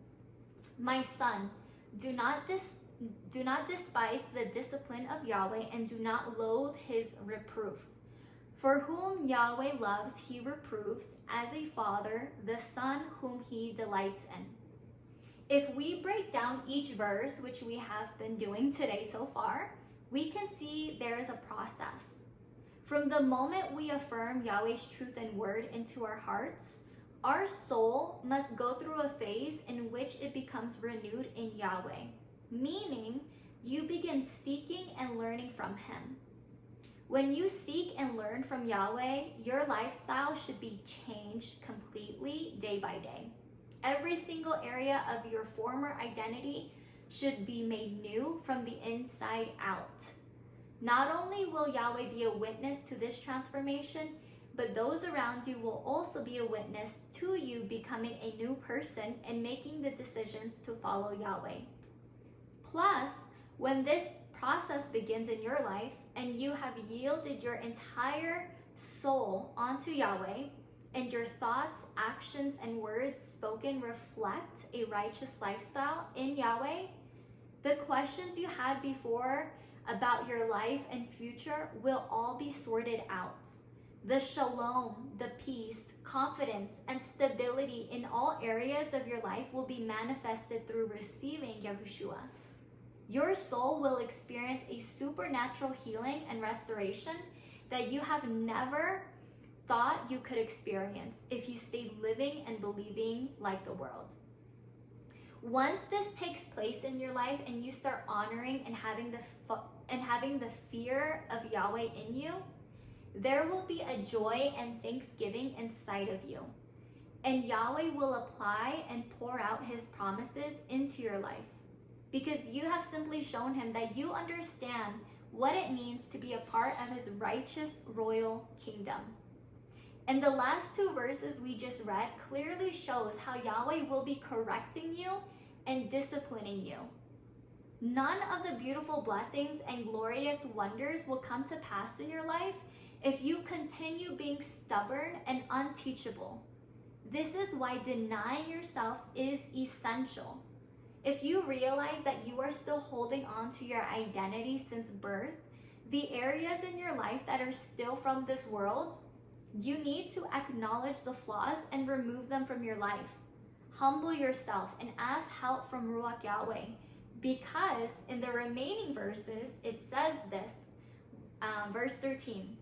My son, do not despise the discipline of Yahweh, and do not loathe His reproof. For whom Yahweh loves, He reproves, as a father, the son whom He delights in. If we break down each verse, which we have been doing today so far, we can see there is a process. From the moment we affirm Yahweh's truth and word into our hearts, our soul must go through a phase in which it becomes renewed in Yahweh, meaning you begin seeking and learning from Him. When you seek and learn from Yahweh, your lifestyle should be changed completely day by day. Every single area of your former identity should be made new from the inside out. Not only will Yahweh be a witness to this transformation, but those around you will also be a witness to you becoming a new person and making the decisions to follow Yahweh. Plus, when this process begins in your life and you have yielded your entire soul onto Yahweh, and your thoughts, actions, and words spoken reflect a righteous lifestyle in Yahweh, the questions you had before about your life and future will all be sorted out. The shalom, the peace, confidence, and stability in all areas of your life will be manifested through receiving Yahushua. Your soul will experience a supernatural healing and restoration that you have never thought you could experience if you stayed living and believing like the world. Once this takes place in your life and you start honoring and having the fear of Yahweh in you, there will be a joy and thanksgiving inside of you. And Yahweh will apply and pour out His promises into your life, because you have simply shown Him that you understand what it means to be a part of His righteous royal kingdom. And the last two verses we just read clearly shows how Yahweh will be correcting you and disciplining you. None of the beautiful blessings and glorious wonders will come to pass in your life if you continue being stubborn and unteachable. This is why denying yourself is essential. If you realize that you are still holding on to your identity since birth, the areas in your life that are still from this world, You need to acknowledge the flaws and remove them from your life. Humble yourself and ask help from Ruach YHWH, because in the remaining verses it says this, verse 13,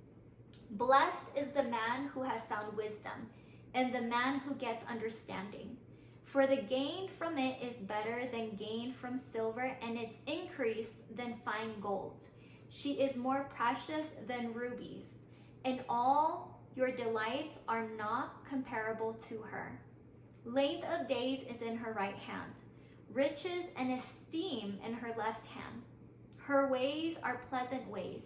blessed is the man who has found wisdom and the man who gets understanding. For the gain from it is better than gain from silver, and its increase than fine gold. She is more precious than rubies, and all your delights are not comparable to her. Length of days is in her right hand, riches and esteem in her left hand. Her ways are pleasant ways,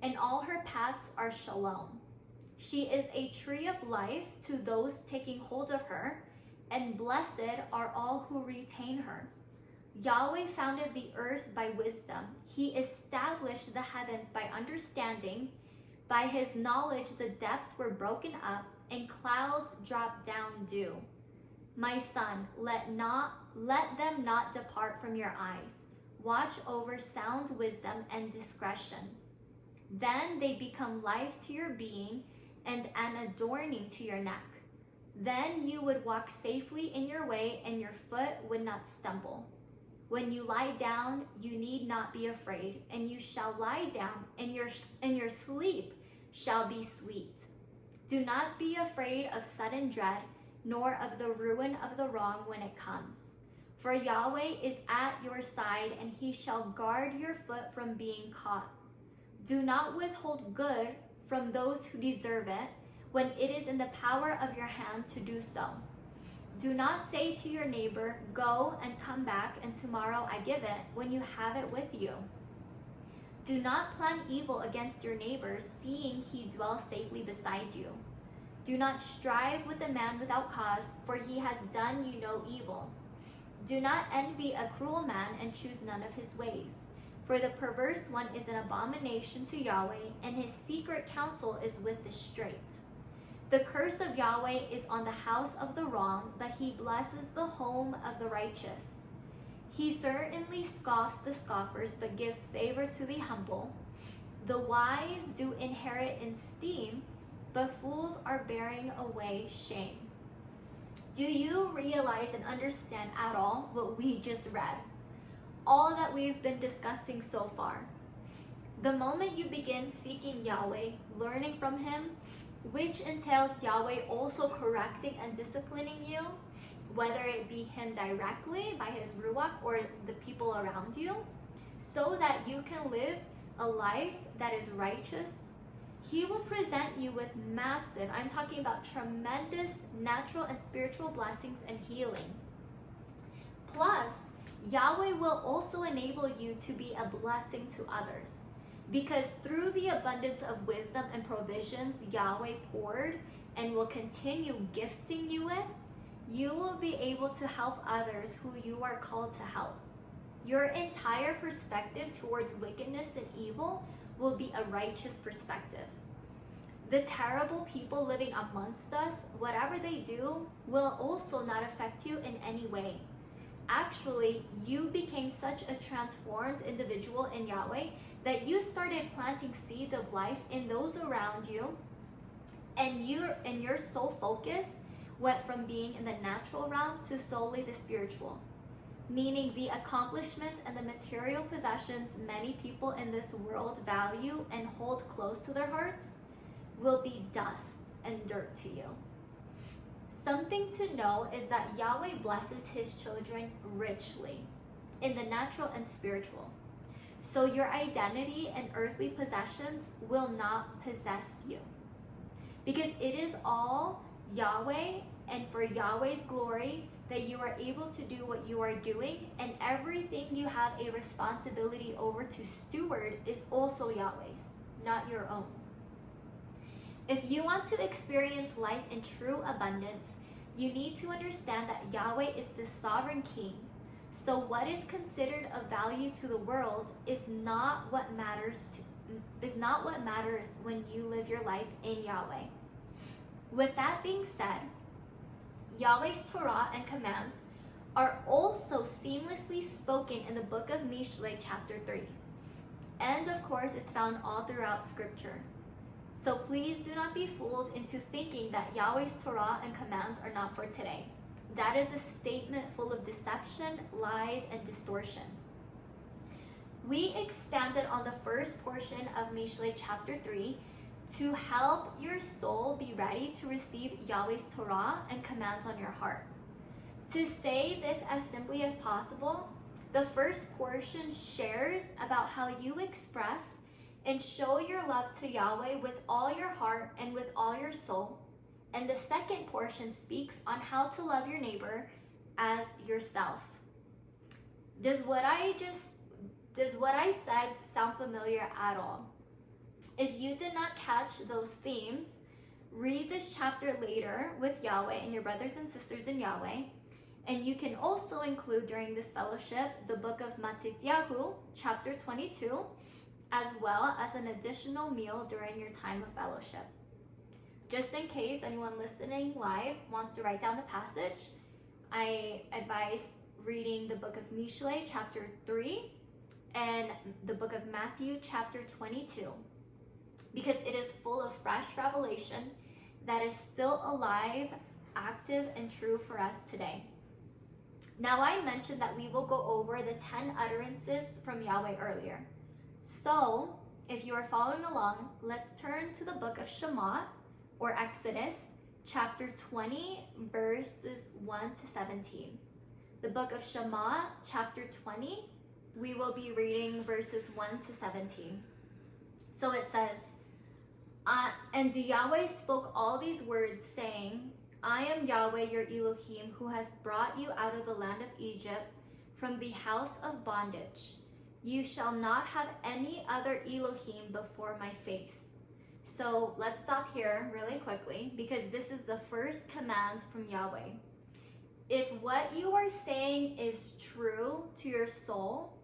and all her paths are shalom. She is a tree of life to those taking hold of her, and blessed are all who retain her. Yahweh founded the earth by wisdom. He established the heavens by understanding. By his knowledge the depths were broken up, and clouds dropped down dew. My son, let them not depart from your eyes. Watch over sound wisdom and discretion. Then they become life to your being and an adorning to your neck. Then you would walk safely in your way, and your foot would not stumble. When you lie down, you need not be afraid, and you shall lie down, and your sleep shall be sweet. Do not be afraid of sudden dread, nor of the ruin of the wrong when it comes. For Yahweh is at your side, and he shall guard your foot from being caught. Do not withhold good from those who deserve it, when it is in the power of your hand to do so. Do not say to your neighbor, go and come back, and tomorrow I give it, when you have it with you. Do not plan evil against your neighbor, seeing he dwells safely beside you. Do not strive with a man without cause, for he has done you no evil. Do not envy a cruel man, and choose none of his ways. For the perverse one is an abomination to Yahweh, and his secret counsel is with the straight. The curse of Yahweh is on the house of the wrong, but he blesses the home of the righteous. He certainly scoffs the scoffers, but gives favor to the humble. The wise do inherit esteem, but fools are bearing away shame. Do you realize and understand at all what we just read? All that we've been discussing so far. The moment you begin seeking Yahweh, learning from him, which entails Yahweh also correcting and disciplining you, whether it be him directly by his Ruach or the people around you, so that you can live a life that is righteous, he will present you with massive, I'm talking about tremendous natural and spiritual blessings and healing. Plus, Yahweh will also enable you to be a blessing to others. Because through the abundance of wisdom and provisions Yahweh poured and will continue gifting you with, you will be able to help others who you are called to help. Your entire perspective towards wickedness and evil will be a righteous perspective. The terrible people living amongst us, whatever they do, will also not affect you in any way. Actually, you became such a transformed individual in Yahweh that you started planting seeds of life in those around you, and your sole focus went from being in the natural realm to solely the spiritual, meaning the accomplishments and the material possessions many people in this world value and hold close to their hearts will be dust and dirt to you. Something to know is that Yahweh blesses his children richly in the natural and spiritual. So your identity and earthly possessions will not possess you. Because it is all Yahweh and for Yahweh's glory that you are able to do what you are doing, and everything you have a responsibility over to steward is also Yahweh's, not your own. If you want to experience life in true abundance, you need to understand that Yahweh is the sovereign king. So what is considered of value to the world is not what matters when you live your life in Yahweh. With that being said, Yahweh's Torah and commands are also seamlessly spoken in the book of YHWH chapter 3. And of course, it's found all throughout scripture. So please do not be fooled into thinking that Yahweh's Torah and commands are not for today. That is a statement full of deception, lies, and distortion. We expanded on the first portion of Mishlei chapter 3 to help your soul be ready to receive Yahweh's Torah and commands on your heart. To say this as simply as possible, the first portion shares about how you express and show your love to Yahweh with all your heart and with all your soul. And the second portion speaks on how to love your neighbor as yourself. Does what I said sound familiar at all? If you did not catch those themes, read this chapter later with Yahweh and your brothers and sisters in Yahweh. And you can also include during this fellowship the book of Mattityahu, chapter 22, as well as an additional meal during your time of fellowship. Just in case anyone listening live wants to write down the passage, I advise reading the book of Mishlei, chapter 3, and the book of Matthew, chapter 22, because it is full of fresh revelation that is still alive, active, and true for us today. Now, I mentioned that we will go over the 10 utterances from Yahweh earlier. So, if you are following along, let's turn to the book of Shemot, or Exodus, chapter 20, verses 1 to 17. The book of Shemot, chapter 20, we will be reading verses 1 to 17. So it says, And Yahweh spoke all these words, saying, I am Yahweh your Elohim, who has brought you out of the land of Egypt, from the house of bondage. You shall not have any other Elohim before my face. So let's stop here really quickly, because this is the first command from Yahweh. If what you are saying is true to your soul,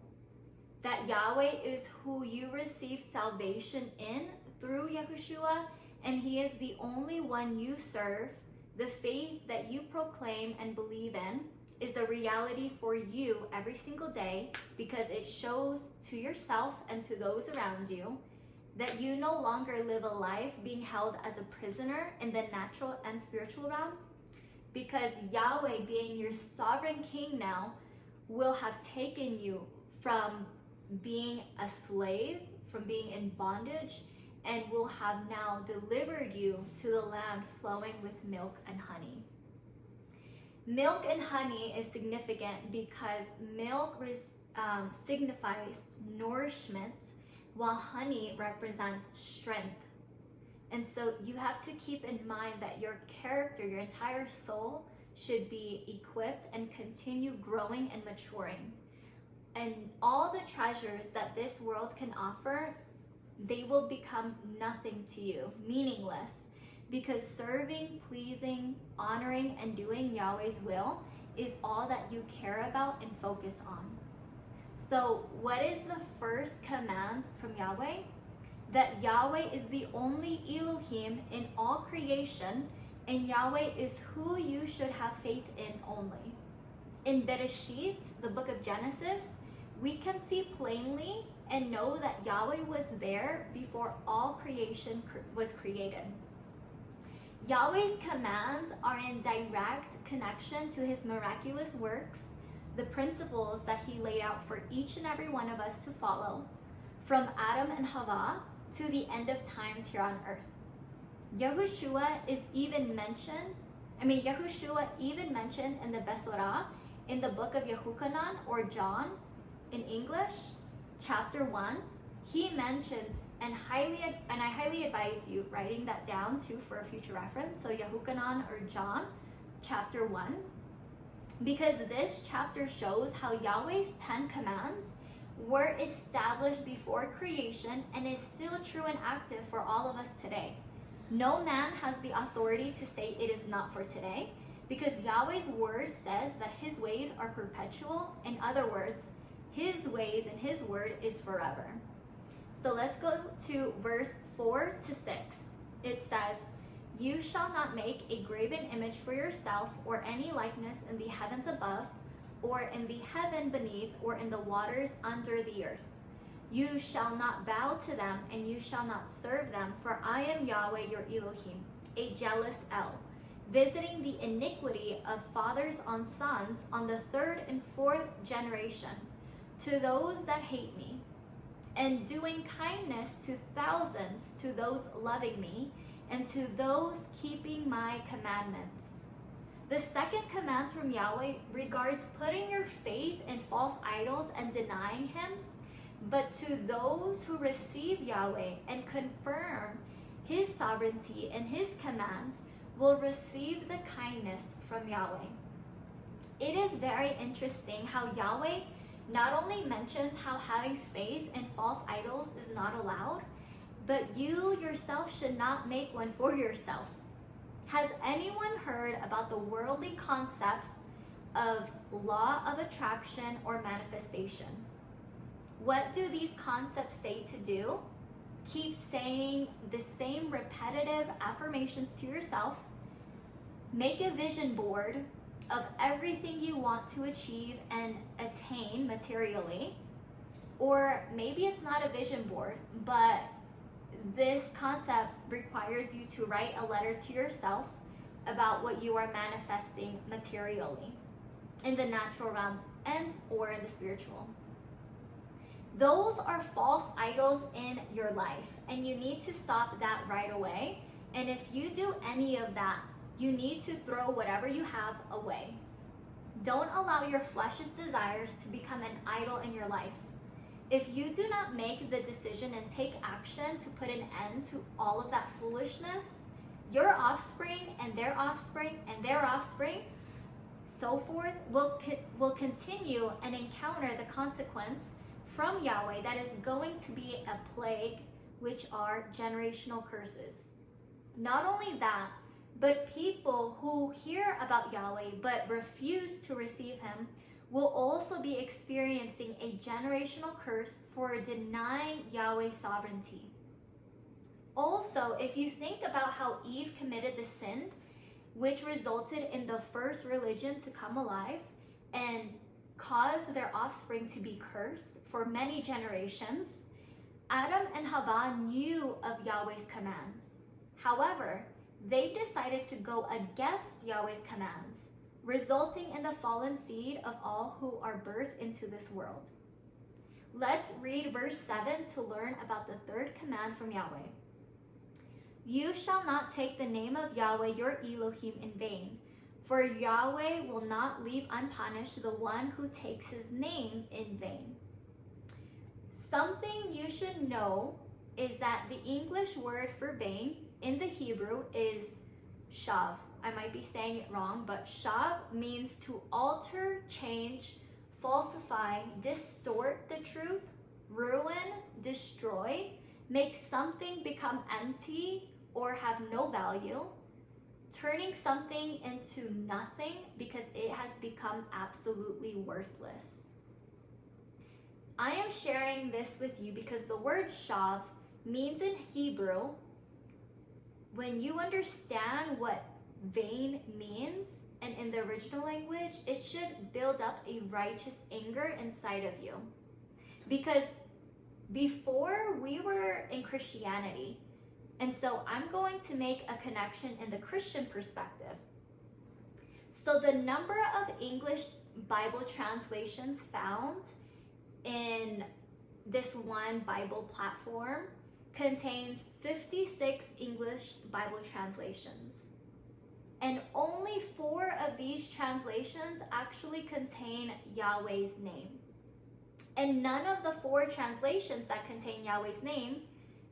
that Yahweh is who you receive salvation in through Yahushua, and he is the only one you serve, the faith that you proclaim and believe in is a reality for you every single day, because it shows to yourself and to those around you that you no longer live a life being held as a prisoner in the natural and spiritual realm, because Yahweh, being your sovereign king now, will have taken you from being a slave, from being in bondage, and will have now delivered you to the land flowing with milk and honey. Milk and honey is significant because milk signifies nourishment, while honey represents strength. And so you have to keep in mind that your character, your entire soul, should be equipped and continue growing and maturing. And all the treasures that this world can offer, they will become nothing to you, meaningless, because serving, pleasing, honoring, and doing Yahweh's will is all that you care about and focus on. So what is the first command from Yahweh? That Yahweh is the only Elohim in all creation, and Yahweh is who you should have faith in only. In Bereshit, the book of Genesis, we can see plainly and know that Yahweh was there before all creation was created. Yahweh's commands are in direct connection to his miraculous works, the principles that he laid out for each and every one of us to follow, from Adam and Hava to the end of times here on earth. Yahushua even mentioned in the Besorah, in the book of Yehuchanan, or John, in English, chapter 1, he mentions, and I highly advise you writing that down too for a future reference, so Yehuchanan or John, chapter 1, because this chapter shows how Yahweh's 10 commands were established before creation and is still true and active for all of us today. No man has the authority to say it is not for today, because Yahweh's word says that his ways are perpetual. In other words, his ways and his word is forever. So let's go to verse 4 to 6. It says, You shall not make a graven image for yourself, or any likeness in the heavens above, or in the heaven beneath, or in the waters under the earth. You shall not bow to them, and you shall not serve them, for I am Yahweh your Elohim, a jealous El, visiting the iniquity of fathers on sons on the third and fourth generation, to those that hate me, and doing kindness to thousands, to those loving me, and to those keeping my commandments. The second command from Yahweh regards putting your faith in false idols and denying him, but to those who receive Yahweh and confirm his sovereignty and his commands will receive the kindness from Yahweh. It is very interesting how Yahweh not only mentions how having faith in false idols is not allowed, but you yourself should not make one for yourself. Has anyone heard about the worldly concepts of law of attraction or manifestation? What do these concepts say to do? Keep saying the same repetitive affirmations to yourself. Make a vision board of everything you want to achieve and attain materially. Or maybe it's not a vision board, but this concept requires you to write a letter to yourself about what you are manifesting materially in the natural realm and or in the spiritual. Those are false idols in your life, and you need to stop that right away. And if you do any of that, you need to throw whatever you have away. Don't allow your flesh's desires to become an idol in your life. If you do not make the decision and take action to put an end to all of that foolishness, your offspring and their offspring and their offspring, so forth, will continue and encounter the consequence from Yahweh that is going to be a plague, which are generational curses. Not only that, but people who hear about Yahweh but refuse to receive him will also be experiencing a generational curse for denying Yahweh's sovereignty. Also, if you think about how Eve committed the sin, which resulted in the first religion to come alive and cause their offspring to be cursed for many generations, Adam and Hava knew of Yahweh's commands. However, they decided to go against Yahweh's commands, resulting in the fallen seed of all who are birthed into this world. Let's read verse 7 to learn about the third command from Yahweh. You shall not take the name of Yahweh your Elohim in vain, for Yahweh will not leave unpunished the one who takes his name in vain. Something you should know is that the English word for vain in the Hebrew is shav. I might be saying it wrong, but shav means to alter, change, falsify, distort the truth, ruin, destroy, make something become empty or have no value, turning something into nothing because it has become absolutely worthless. I am sharing this with you because the word shav means in Hebrew, when you understand what vain means, and in the original language, it should build up a righteous anger inside of you. Because before we were in Christianity, and so I'm going to make a connection in the Christian perspective. So the number of English Bible translations found in this one Bible platform contains 56 English Bible translations. And only 4 of these translations actually contain Yahweh's name. And none of the 4 translations that contain Yahweh's name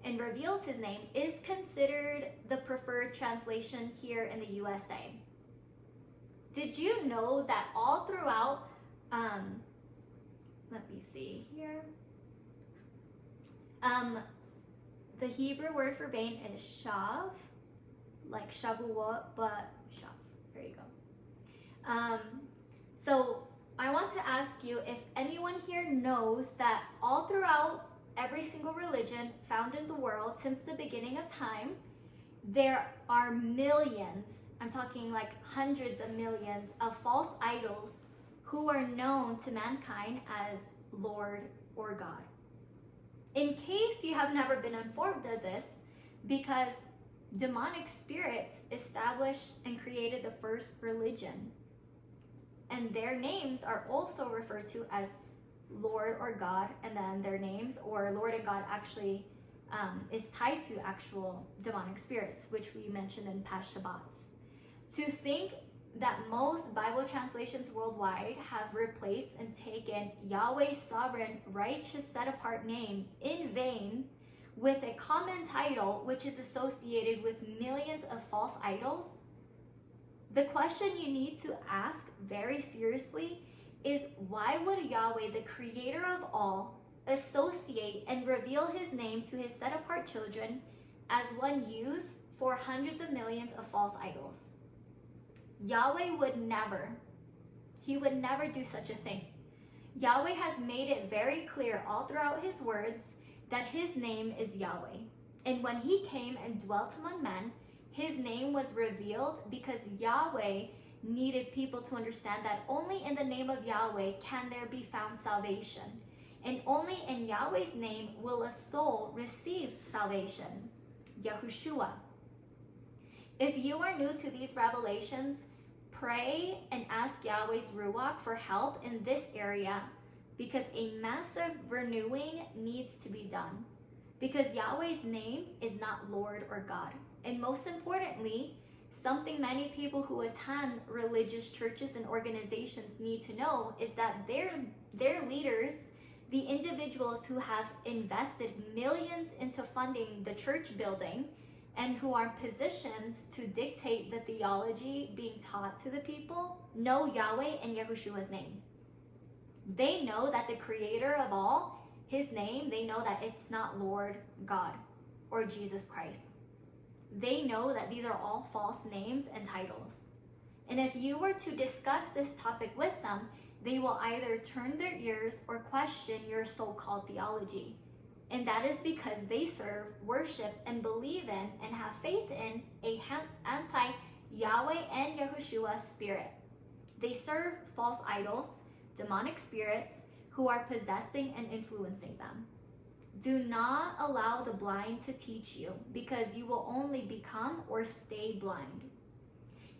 and reveals his name is considered the preferred translation here in the USA. Did you know that all throughout, let me see here. The Hebrew word for vain is shav, like Shavuot, but shav. There you go. So I want to ask you if anyone here knows that all throughout every single religion found in the world since the beginning of time, there are millions, I'm talking like hundreds of millions of false idols who are known to mankind as Lord or God. In case you have never been informed of this, because demonic spirits established and created the first religion, and their names are also referred to as Lord or God, and then their names, or Lord and God, actually is tied to actual demonic spirits, which we mentioned in past Shabbats. To think that most Bible translations worldwide have replaced and taken Yahweh's sovereign, righteous, set-apart name in vain with a common title which is associated with millions of false idols, the question you need to ask very seriously is, why would Yahweh, the creator of all, associate and reveal his name to his set-apart children as one used for hundreds of millions of false idols? Yahweh would never do such a thing. Yahweh has made it very clear all throughout his words that his name is Yahweh. And when he came and dwelt among men, his name was revealed because Yahweh needed people to understand that only in the name of Yahweh can there be found salvation. And only in Yahweh's name will a soul receive salvation. Yahushua. If you are new to these revelations, pray and ask Yahweh's Ruach for help in this area, because a massive renewing needs to be done. Because Yahweh's name is not Lord or God. And most importantly, something many people who attend religious churches and organizations need to know is that their leaders, the individuals who have invested millions into funding the church building and who are in positions to dictate the theology being taught to the people, know Yahweh and Yahushua's name. They know that the creator of all, his name, they know that it's not Lord God or Jesus Christ. They know that these are all false names and titles. And if you were to discuss this topic with them, they will either turn their ears or question your so-called theology. And that is because they serve, worship, and believe in and have faith in a anti-Yahweh and Yahushua spirit. They serve false idols, demonic spirits who are possessing and influencing them. Do not allow the blind to teach you, because you will only become or stay blind.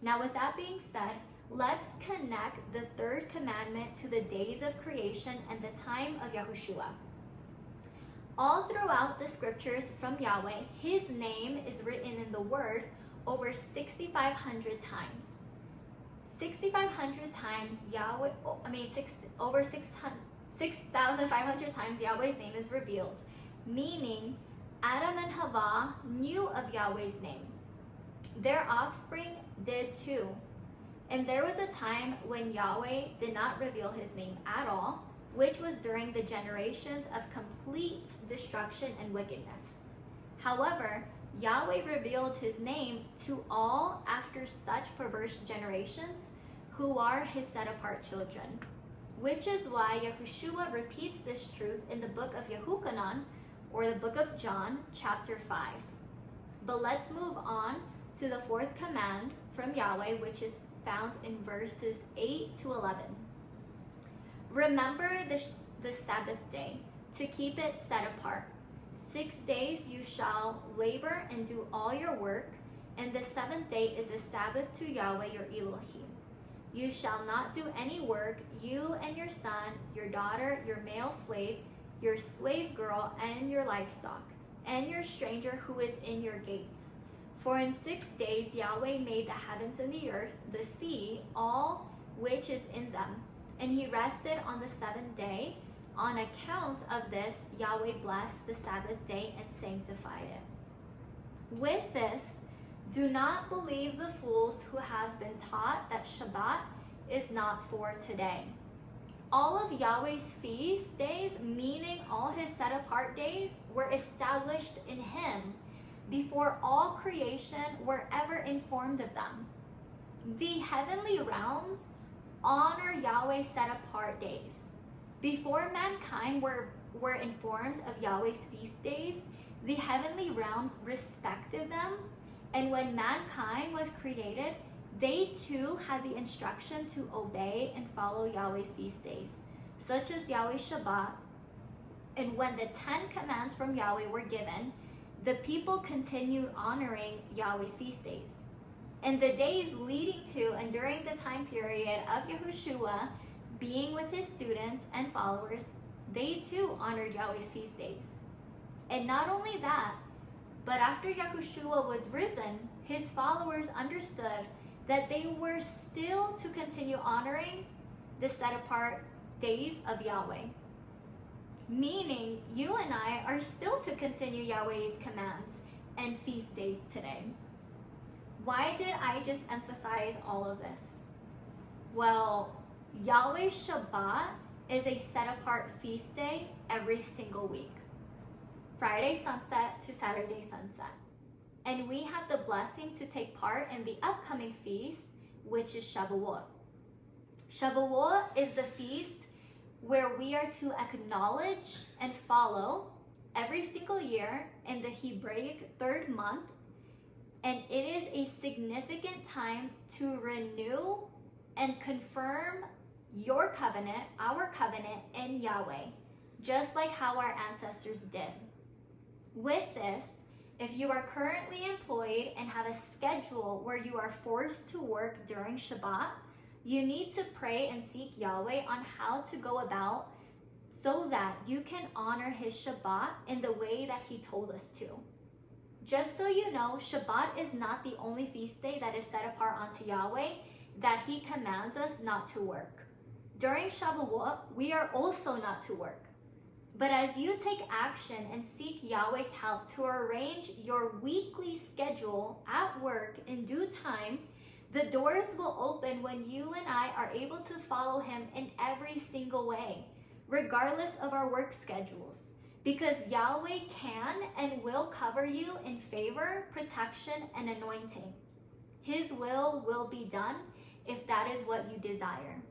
Now, with that being said, let's connect the third commandment to the days of creation and the time of Yahushua. All throughout the scriptures from Yahweh, his name is written in the word over 6,500 times. 6,500 times over 6,500 times Yahweh's name is revealed, meaning Adam and Hava knew of Yahweh's name. Their offspring did too. And there was a time when Yahweh did not reveal his name at all, which was during the generations of complete destruction and wickedness. However, Yahweh revealed his name to all after such perverse generations who are his set-apart children, which is why Yahushua repeats this truth in the book of Yehuchanan, or the book of John, chapter 5. But let's move on to the fourth command from Yahweh, which is found in verses 8 to 11. Remember the Sabbath day, to keep it set apart. 6 days you shall labor and do all your work, and the seventh day is a Sabbath to Yahweh your Elohim. You shall not do any work, you and your son, your daughter, your male slave, your slave girl, and your livestock, and your stranger who is in your gates. For in 6 days Yahweh made the heavens and the earth, the sea, all which is in them, and he rested on the seventh day. On account of this, Yahweh blessed the Sabbath day and sanctified it. With this, do not believe the fools who have been taught that Shabbat is not for today. All of Yahweh's feast days, meaning all his set-apart days, were established in him before all creation were ever informed of them. The heavenly realms honor Yahweh's set-apart days. Before mankind were informed of Yahweh's feast days, the heavenly realms respected them, and when mankind was created, they too had the instruction to obey and follow Yahweh's feast days, such as Yahweh's Shabbat And when the 10 commands from Yahweh were given, the people continued honoring Yahweh's feast days. In the days leading to and during the time period of Yahushua being with his students and followers, they too honored Yahweh's feast days. And not only that, but after Yahushua was risen, his followers understood that they were still to continue honoring the set-apart days of Yahweh. Meaning, you and I are still to continue Yahweh's commands and feast days today. Why did I just emphasize all of this? Well, Yahweh's Shabbat is a set-apart feast day every single week. Friday sunset to Saturday sunset. And we have the blessing to take part in the upcoming feast, which is Shavuot. Shavuot is the feast where we are to acknowledge and follow every single year in the Hebraic third month. And it is a significant time to renew and confirm your covenant, our covenant in Yahweh, just like how our ancestors did. With this, if you are currently employed and have a schedule where you are forced to work during Shabbat, you need to pray and seek Yahweh on how to go about so that you can honor his Shabbat in the way that he told us to. Just so you know, Shabbat is not the only feast day that is set apart unto Yahweh that he commands us not to work. During Shavuot, we are also not to work. But as you take action and seek Yahweh's help to arrange your weekly schedule at work in due time, the doors will open when you and I are able to follow him in every single way, regardless of our work schedules. Because Yahweh can and will cover you in favor, protection, and anointing. His will be done if that is what you desire.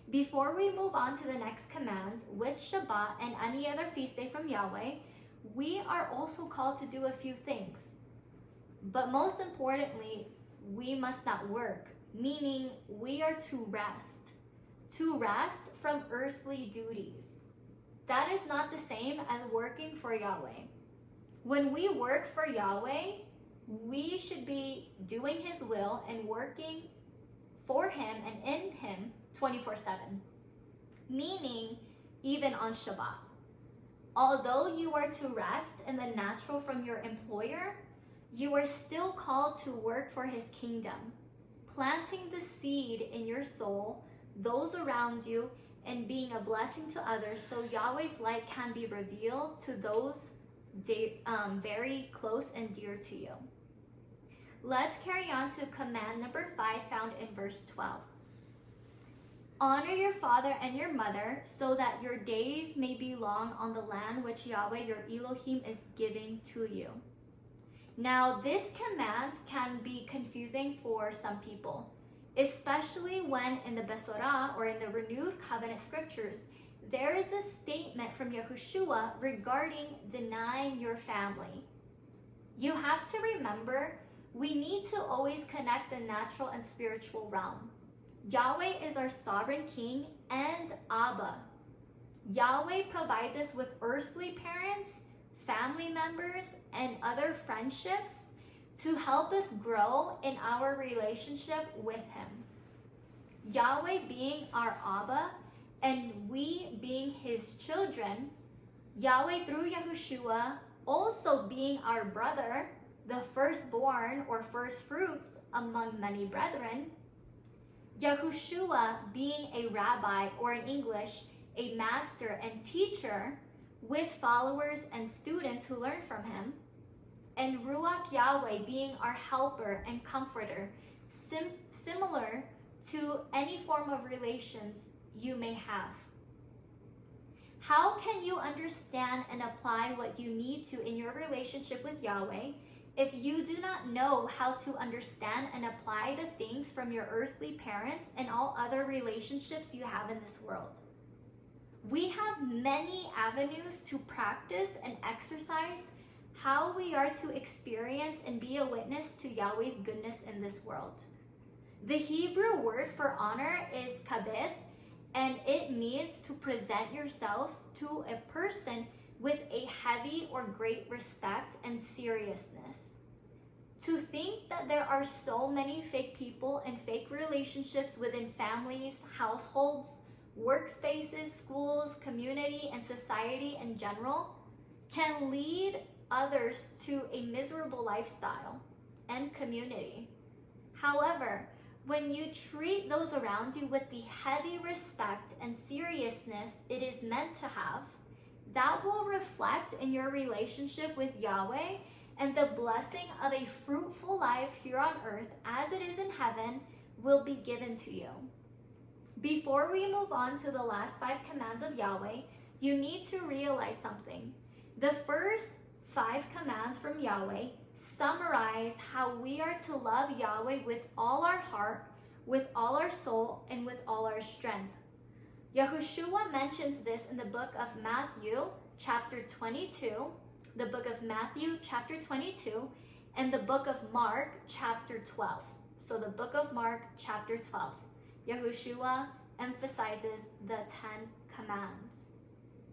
Before we move on to the next command, with Shabbat and any other feast day from Yahweh, we are also called to do a few things. But most importantly, we must not work, meaning we are to rest from earthly duties. That is not the same as working for Yahweh. When we work for Yahweh, we should be doing his will and working for him and in him 24/7, meaning even on Shabbat. Although you are to rest in the natural from your employer, you are still called to work for his kingdom, planting the seed in your soul, those around you, and being a blessing to others so Yahweh's light can be revealed to those very close and dear to you. Let's carry on to command number 5 found in verse 12. Honor your father and your mother so that your days may be long on the land which Yahweh your Elohim is giving to you. Now this command can be confusing for some people, especially when in the Besorah or in the renewed covenant scriptures, there is a statement from Yahushua regarding denying your family. You have to remember, we need to always connect the natural and spiritual realm. Yahweh is our sovereign king and Abba. Yahweh provides us with earthly parents, family members, and other friendships to help us grow in our relationship with him. Yahweh being our Abba and we being his children, Yahweh through Yahushua also being our brother, the firstborn or first fruits among many brethren, Yahushua being a rabbi, or in English, a master and teacher with followers and students who learn from him, and Ruach Yahweh being our helper and comforter, similar to any form of relations you may have. How can you understand and apply what you need to in your relationship with Yahweh if you do not know how to understand and apply the things from your earthly parents and all other relationships you have in this world? We have many avenues to practice and exercise how we are to experience and be a witness to Yahweh's goodness in this world. The Hebrew word for honor is kabed, and it means to present yourselves to a person with a heavy or great respect and seriousness. To think that there are so many fake people and fake relationships within families, households, workspaces, schools, community, and society in general can lead others to a miserable lifestyle and community. However, when you treat those around you with the heavy respect and seriousness it is meant to have, that will reflect in your relationship with Yahweh, and the blessing of a fruitful life here on earth as it is in heaven will be given to you. Before we move on to the last 5 commands of Yahweh, you need to realize something. The first 5 commands from Yahweh summarize how we are to love Yahweh with all our heart, with all our soul, and with all our strength. Yahushua mentions this in the book of Matthew, chapter 22, the book of Matthew, chapter 22, and the book of Mark, chapter 12. So the book of Mark, chapter 12. Yahushua emphasizes the 10 commands.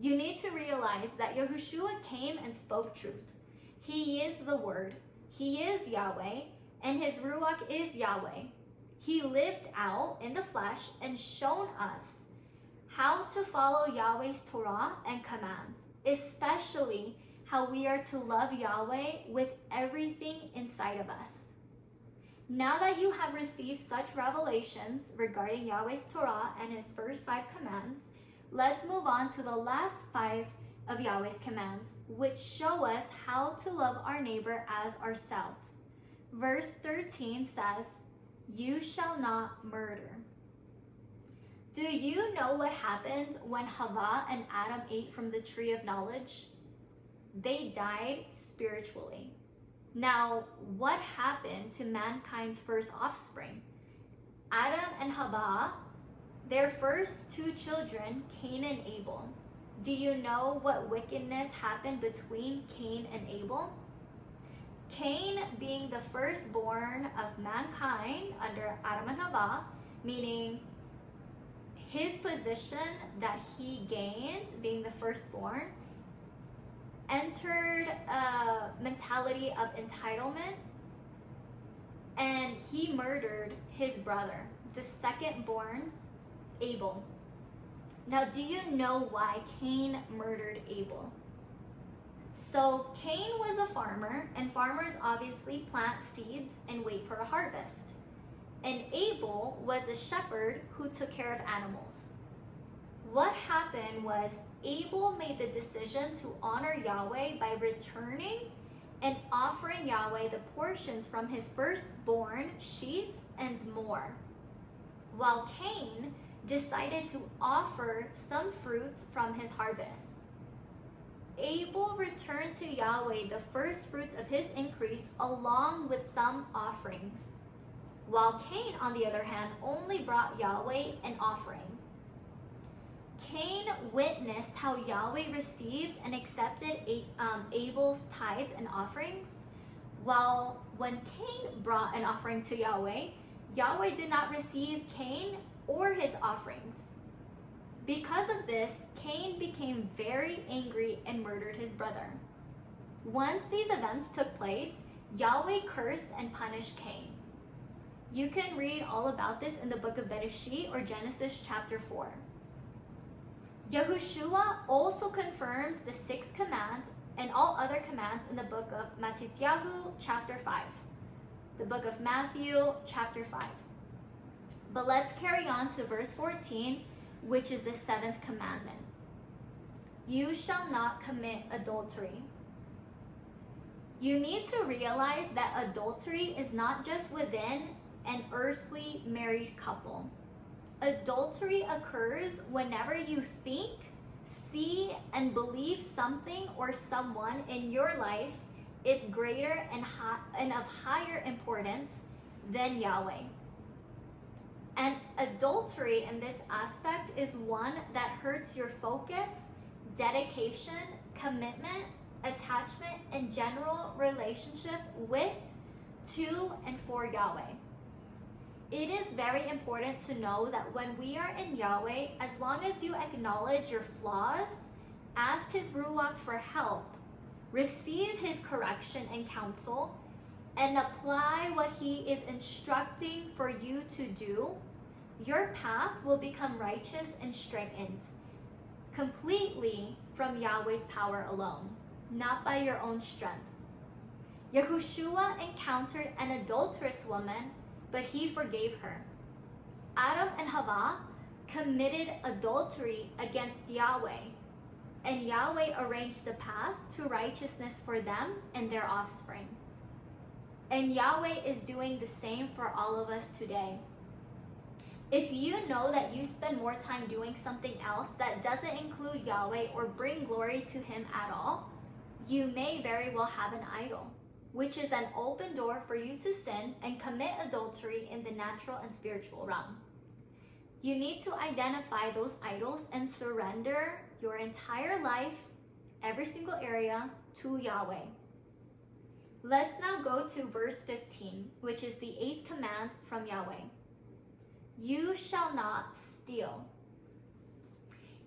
You need to realize that Yahushua came and spoke truth. He is the Word. He is Yahweh, and His Ruach is Yahweh. He lived out in the flesh and shown us how to follow Yahweh's Torah and commands, especially how we are to love Yahweh with everything inside of us. Now that you have received such revelations regarding Yahweh's Torah and His first 5 commands, let's move on to the last 5 of Yahweh's commands, which show us how to love our neighbor as ourselves. Verse 13 says, "You shall not murder." Do you know what happened when Havah and Adam ate from the tree of knowledge? They died spiritually. Now, what happened to mankind's first offspring? Adam and Havah, their first 2 children, Cain and Abel. Do you know what wickedness happened between Cain and Abel? Cain being the firstborn of mankind under Adam and Havah, meaning his position that he gained, being the firstborn, entered a mentality of entitlement, and he murdered his brother, the second-born, Abel. Now, do you know why Cain murdered Abel? So Cain was a farmer, and farmers obviously plant seeds and wait for a harvest. And Abel was a shepherd who took care of animals. What happened was Abel made the decision to honor Yahweh by returning and offering Yahweh the portions from his firstborn sheep and more, while Cain decided to offer some fruits from his harvest. Abel returned to Yahweh the first fruits of his increase along with some offerings, while Cain, on the other hand, only brought Yahweh an offering. Cain witnessed how Yahweh received and accepted Abel's tithes and offerings, while when Cain brought an offering to Yahweh, Yahweh did not receive Cain or his offerings. Because of this, Cain became very angry and murdered his brother. Once these events took place, Yahweh cursed and punished Cain. You can read all about this in the book of Bereshit or Genesis chapter 4. Yahushua also confirms the 6th command and all other commands in the book of Mattityahu chapter 5, the book of Matthew chapter 5. But let's carry on to verse 14, which is the 7th commandment. You shall not commit adultery. You need to realize that adultery is not just within an earthly married couple. Adultery occurs whenever you think, see, and believe something or someone in your life is greater and of higher importance than Yahweh. And adultery in this aspect is one that hurts your focus, dedication, commitment, attachment, and general relationship with, to, and for Yahweh. it is very important to know that when we are in Yahweh, as long as you acknowledge your flaws, ask His Ruach for help, receive His correction and counsel, and apply what He is instructing for you to do, your path will become righteous and straightened, completely from Yahweh's power alone, not by your own strength. Yahushua encountered an adulterous woman, but He forgave her. Adam and Hava committed adultery against Yahweh, and Yahweh arranged the path to righteousness for them and their offspring. And Yahweh is doing the same for all of us today. If you know that you spend more time doing something else that doesn't include Yahweh or bring glory to Him at all, you may very well have an idol, which is an open door for you to sin and commit adultery in the natural and spiritual realm. You need to identify those idols and surrender your entire life, every single area, to Yahweh. Let's now go to verse 15, which is the 8th command from Yahweh. You shall not steal.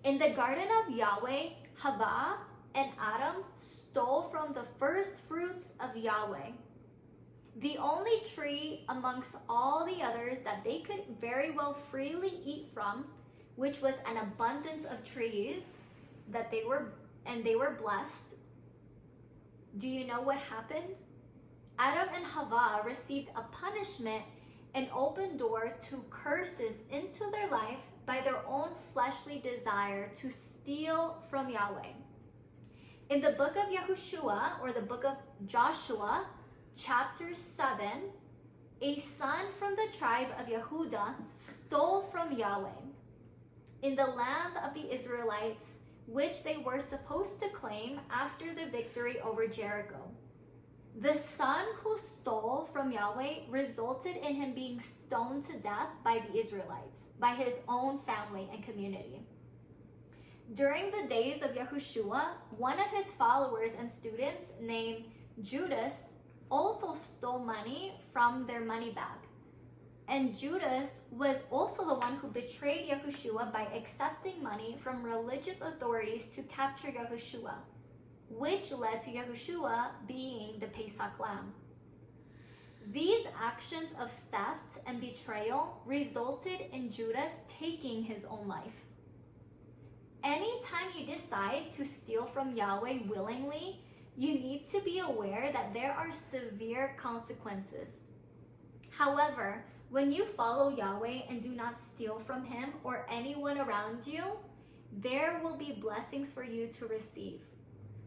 In the garden of Yahweh, Hava and Adam stole from the first fruits of Yahweh, the only tree amongst all the others that they could very well freely eat from, which was an abundance of trees that they were blessed. Do you know what happened? Adam and Hava received a punishment, an open door to curses into their life by their own fleshly desire to steal from Yahweh. In the book of Yahushua, or the book of Joshua, chapter 7, a son from the tribe of Yehudah stole from Yahweh in the land of the Israelites, which they were supposed to claim after the victory over Jericho. The son who stole from Yahweh resulted in him being stoned to death by the Israelites, by his own family and community. During the days of Yahushua, one of his followers and students named Judas also stole money from their money bag. And Judas was also the one who betrayed Yahushua by accepting money from religious authorities to capture Yahushua, which led to Yahushua being the Pesach lamb. These actions of theft and betrayal resulted in Judas taking his own life. Anytime you decide to steal from Yahweh willingly, you need to be aware that there are severe consequences. However, when you follow Yahweh and do not steal from Him or anyone around you, there will be blessings for you to receive.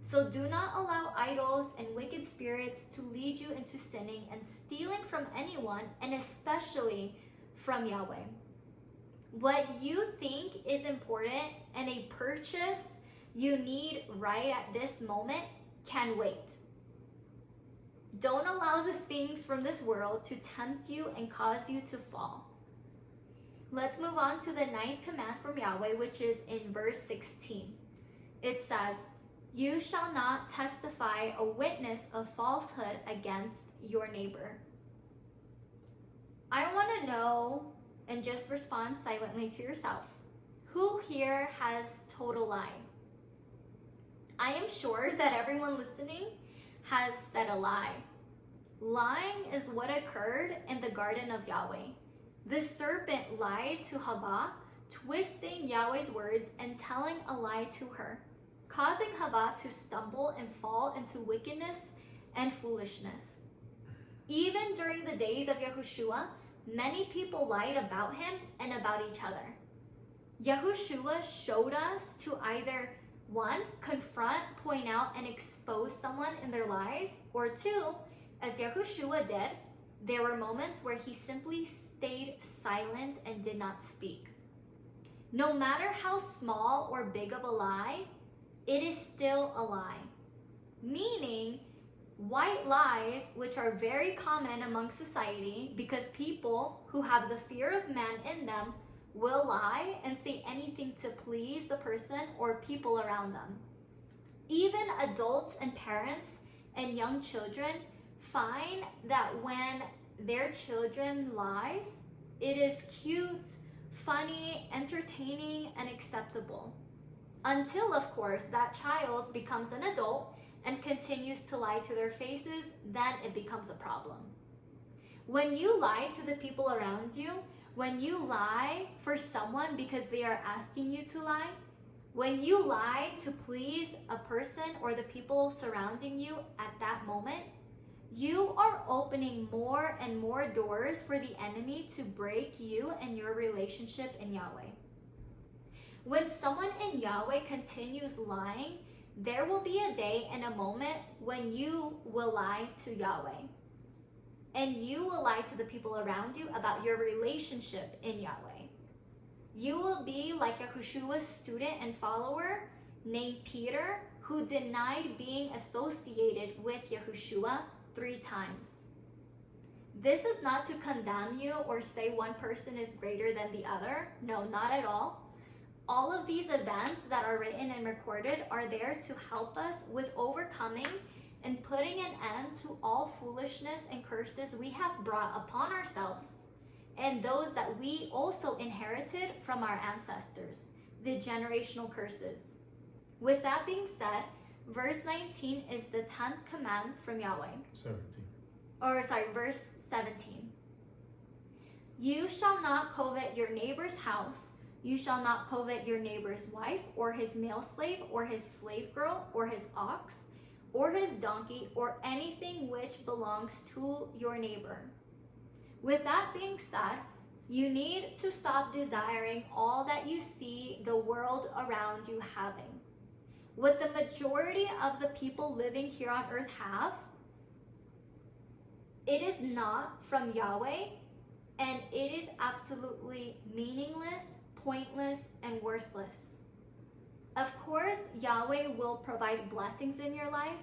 So do not allow idols and wicked spirits to lead you into sinning and stealing from anyone, and especially from Yahweh. What you think is important and a purchase you need right at this moment can wait. Don't allow the things from this world to tempt you and cause you to fall. Let's move on to the 9th command from Yahweh, which is in verse 16. It says, "You shall not testify a witness of falsehood against your neighbor." I want to know, and just respond silently to yourself, who here has told a lie? I am sure that everyone listening has said a lie. Lying is what occurred in the garden of Yahweh. The serpent lied to Hava, twisting Yahweh's words and telling a lie to her, causing Hava to stumble and fall into wickedness and foolishness. Even during the days of Yahushua, many people lied about him and about each other. Yahushua showed us to either 1, confront, point out, and expose someone in their lies, or 2, as Yahushua did, there were moments where he simply stayed silent and did not speak. No matter how small or big of a lie, it is still a lie. Meaning, white lies, which are very common among society because people who have the fear of man in them will lie and say anything to please the person or people around them. Even adults and parents and young children find that when their children lies, It is cute, funny, entertaining, and acceptable. Until, of course, that child becomes an adult and continues to lie to their faces, then it becomes a problem. When you lie to the people around you, when you lie for someone because they are asking you to lie, when you lie to please a person or the people surrounding you at that moment, you are opening more and more doors for the enemy to break you and your relationship in Yahweh. When someone in Yahweh continues lying, there will be a day and a moment when you will lie to Yahweh. And you will lie to the people around you about your relationship in Yahweh. You will be like Yahushua's student and follower named Peter, who denied being associated with Yahushua 3 times. This is not to condemn you or say one person is greater than the other. No, not at all. All of these events that are written and recorded are there to help us with overcoming and putting an end to all foolishness and curses we have brought upon ourselves and those that we also inherited from our ancestors, the generational curses. With that being said, verse 19 is the 10th command from Yahweh. Verse 17. You shall not covet your neighbor's house. You shall not covet your neighbor's wife, or his male slave, or his slave girl, or his ox, or his donkey, or anything which belongs to your neighbor. With that being said, you need to stop desiring all that you see the world around you having. What the majority of the people living here on earth have, it is not from Yahweh, and it is absolutely meaningless, pointless, and worthless. Of course, Yahweh will provide blessings in your life,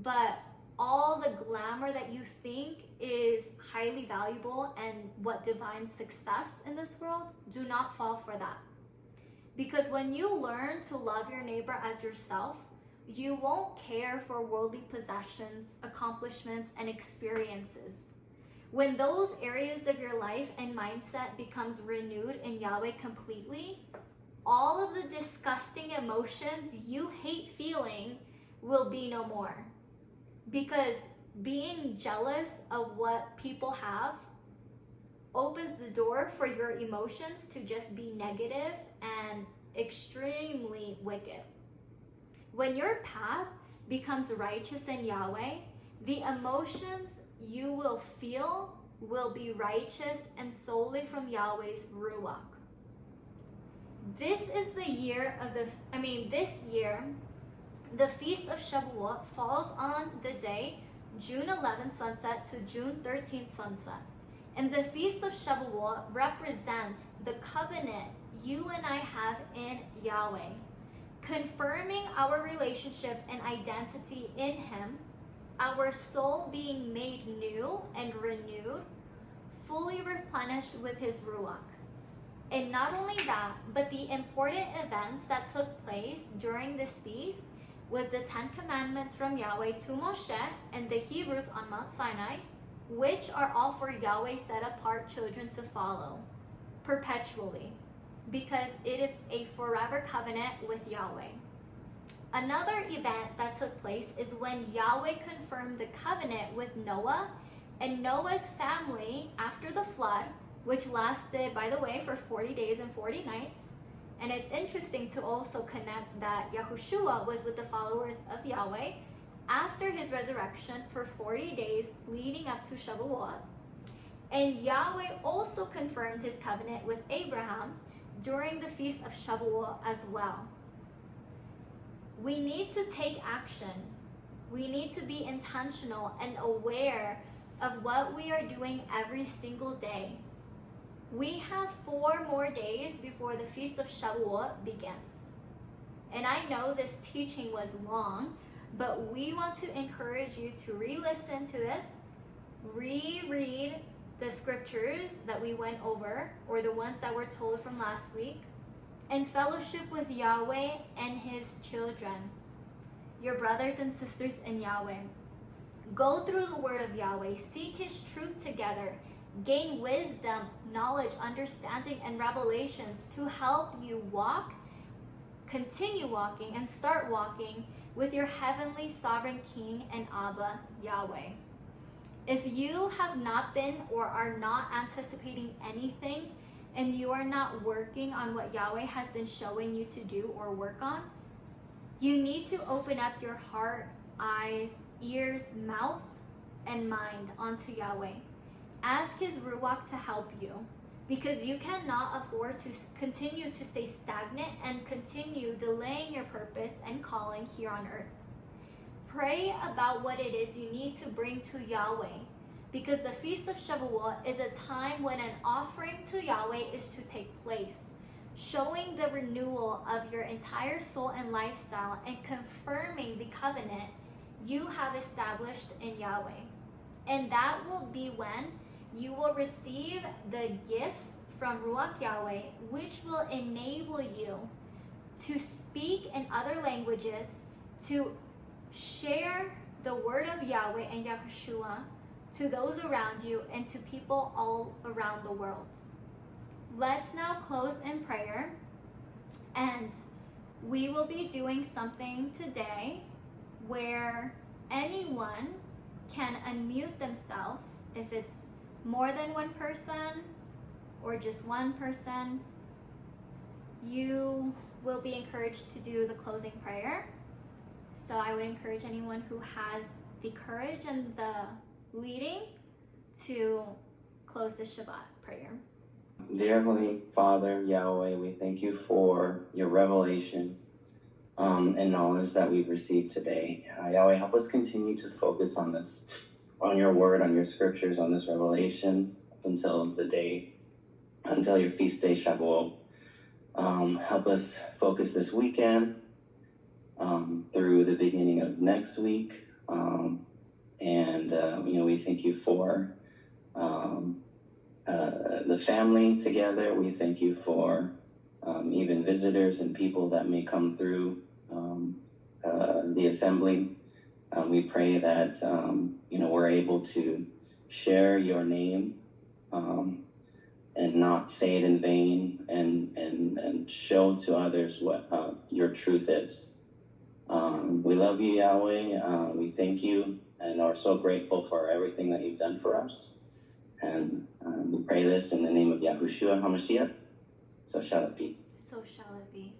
but all the glamour that you think is highly valuable and what divine success in this world, do not fall for that. Because when you learn to love your neighbor as yourself, you won't care for worldly possessions, accomplishments, and experiences. When those areas of your life and mindset becomes renewed in Yahweh completely, all of the disgusting emotions you hate feeling will be no more. Because being jealous of what people have opens the door for your emotions to just be negative and extremely wicked. When your path becomes righteous in Yahweh, the emotions you will feel will be righteous and solely from Yahweh's Ruach. This year, the Feast of Shavuot falls on the day June 11th sunset to June 13th sunset. And the Feast of Shavuot represents the covenant you and I have in Yahweh, confirming our relationship and identity in Him, our soul being made new and renewed, fully replenished with His Ruach. And not only that, but the important events that took place during this feast was the 10 commandments from Yahweh to Moshe and the Hebrews on Mount Sinai, which are all for Yahweh set apart children to follow perpetually, because it is a forever covenant with Yahweh. Another event that took place is when Yahweh confirmed the covenant with Noah and Noah's family after the flood, which lasted, by the way, for 40 days and 40 nights. And it's interesting to also connect that Yahushua was with the followers of Yahweh after his resurrection for 40 days leading up to Shavuot. And Yahweh also confirmed his covenant with Abraham during the Feast of Shavuot as well. We need to take action. We need to be intentional and aware of what we are doing every single day. We have 4 more days before the Feast of Shavuot begins. And I know this teaching was long, but we want to encourage you to re-listen to this, reread the scriptures that we went over, or the ones that were told from last week, and fellowship with Yahweh and His children, your brothers and sisters in Yahweh. Go through the word of Yahweh, seek His truth together, gain wisdom, knowledge, understanding, and revelations to help you walk, continue walking, and start walking with your heavenly sovereign King and Abba Yahweh. If you have not been or are not anticipating anything, and you are not working on what Yahweh has been showing you to do or work on, you need to open up your heart, eyes, ears, mouth, and mind onto Yahweh. Ask His Ruach to help you, because you cannot afford to continue to stay stagnant and continue delaying your purpose and calling here on earth. Pray about what it is you need to bring to Yahweh, because the Feast of Shavuot is a time when an offering to Yahweh is to take place, showing the renewal of your entire soul and lifestyle and confirming the covenant you have established in Yahweh. And that will be when you will receive the gifts from Ruach Yahweh, which will enable you to speak in other languages, to share the word of Yahweh and Yahushua to those around you and to people all around the world. Let's now close in prayer, and we will be doing something today where anyone can unmute themselves. If it's more than one person or just one person, you will be encouraged to do the closing prayer. So I would encourage anyone who has the courage and the leading to close the Shabbat prayer. Dear Heavenly Father, Yahweh, we thank you for your revelation and knowledge that we've received today. Yahweh, help us continue to focus on this, on your word, on your scriptures, on this revelation up until your feast day, Shavuot. Help us focus this weekend through the beginning of next week. We thank you for the family together. We thank you for even visitors and people that may come through the assembly. We pray that we're able to share your name and not say it in vain, and show to others what your truth is. We love you, Yahweh. We thank you and are so grateful for everything that you've done for us. And we pray this in the name of Yahushua HaMashiach. So shall it be. So shall it be.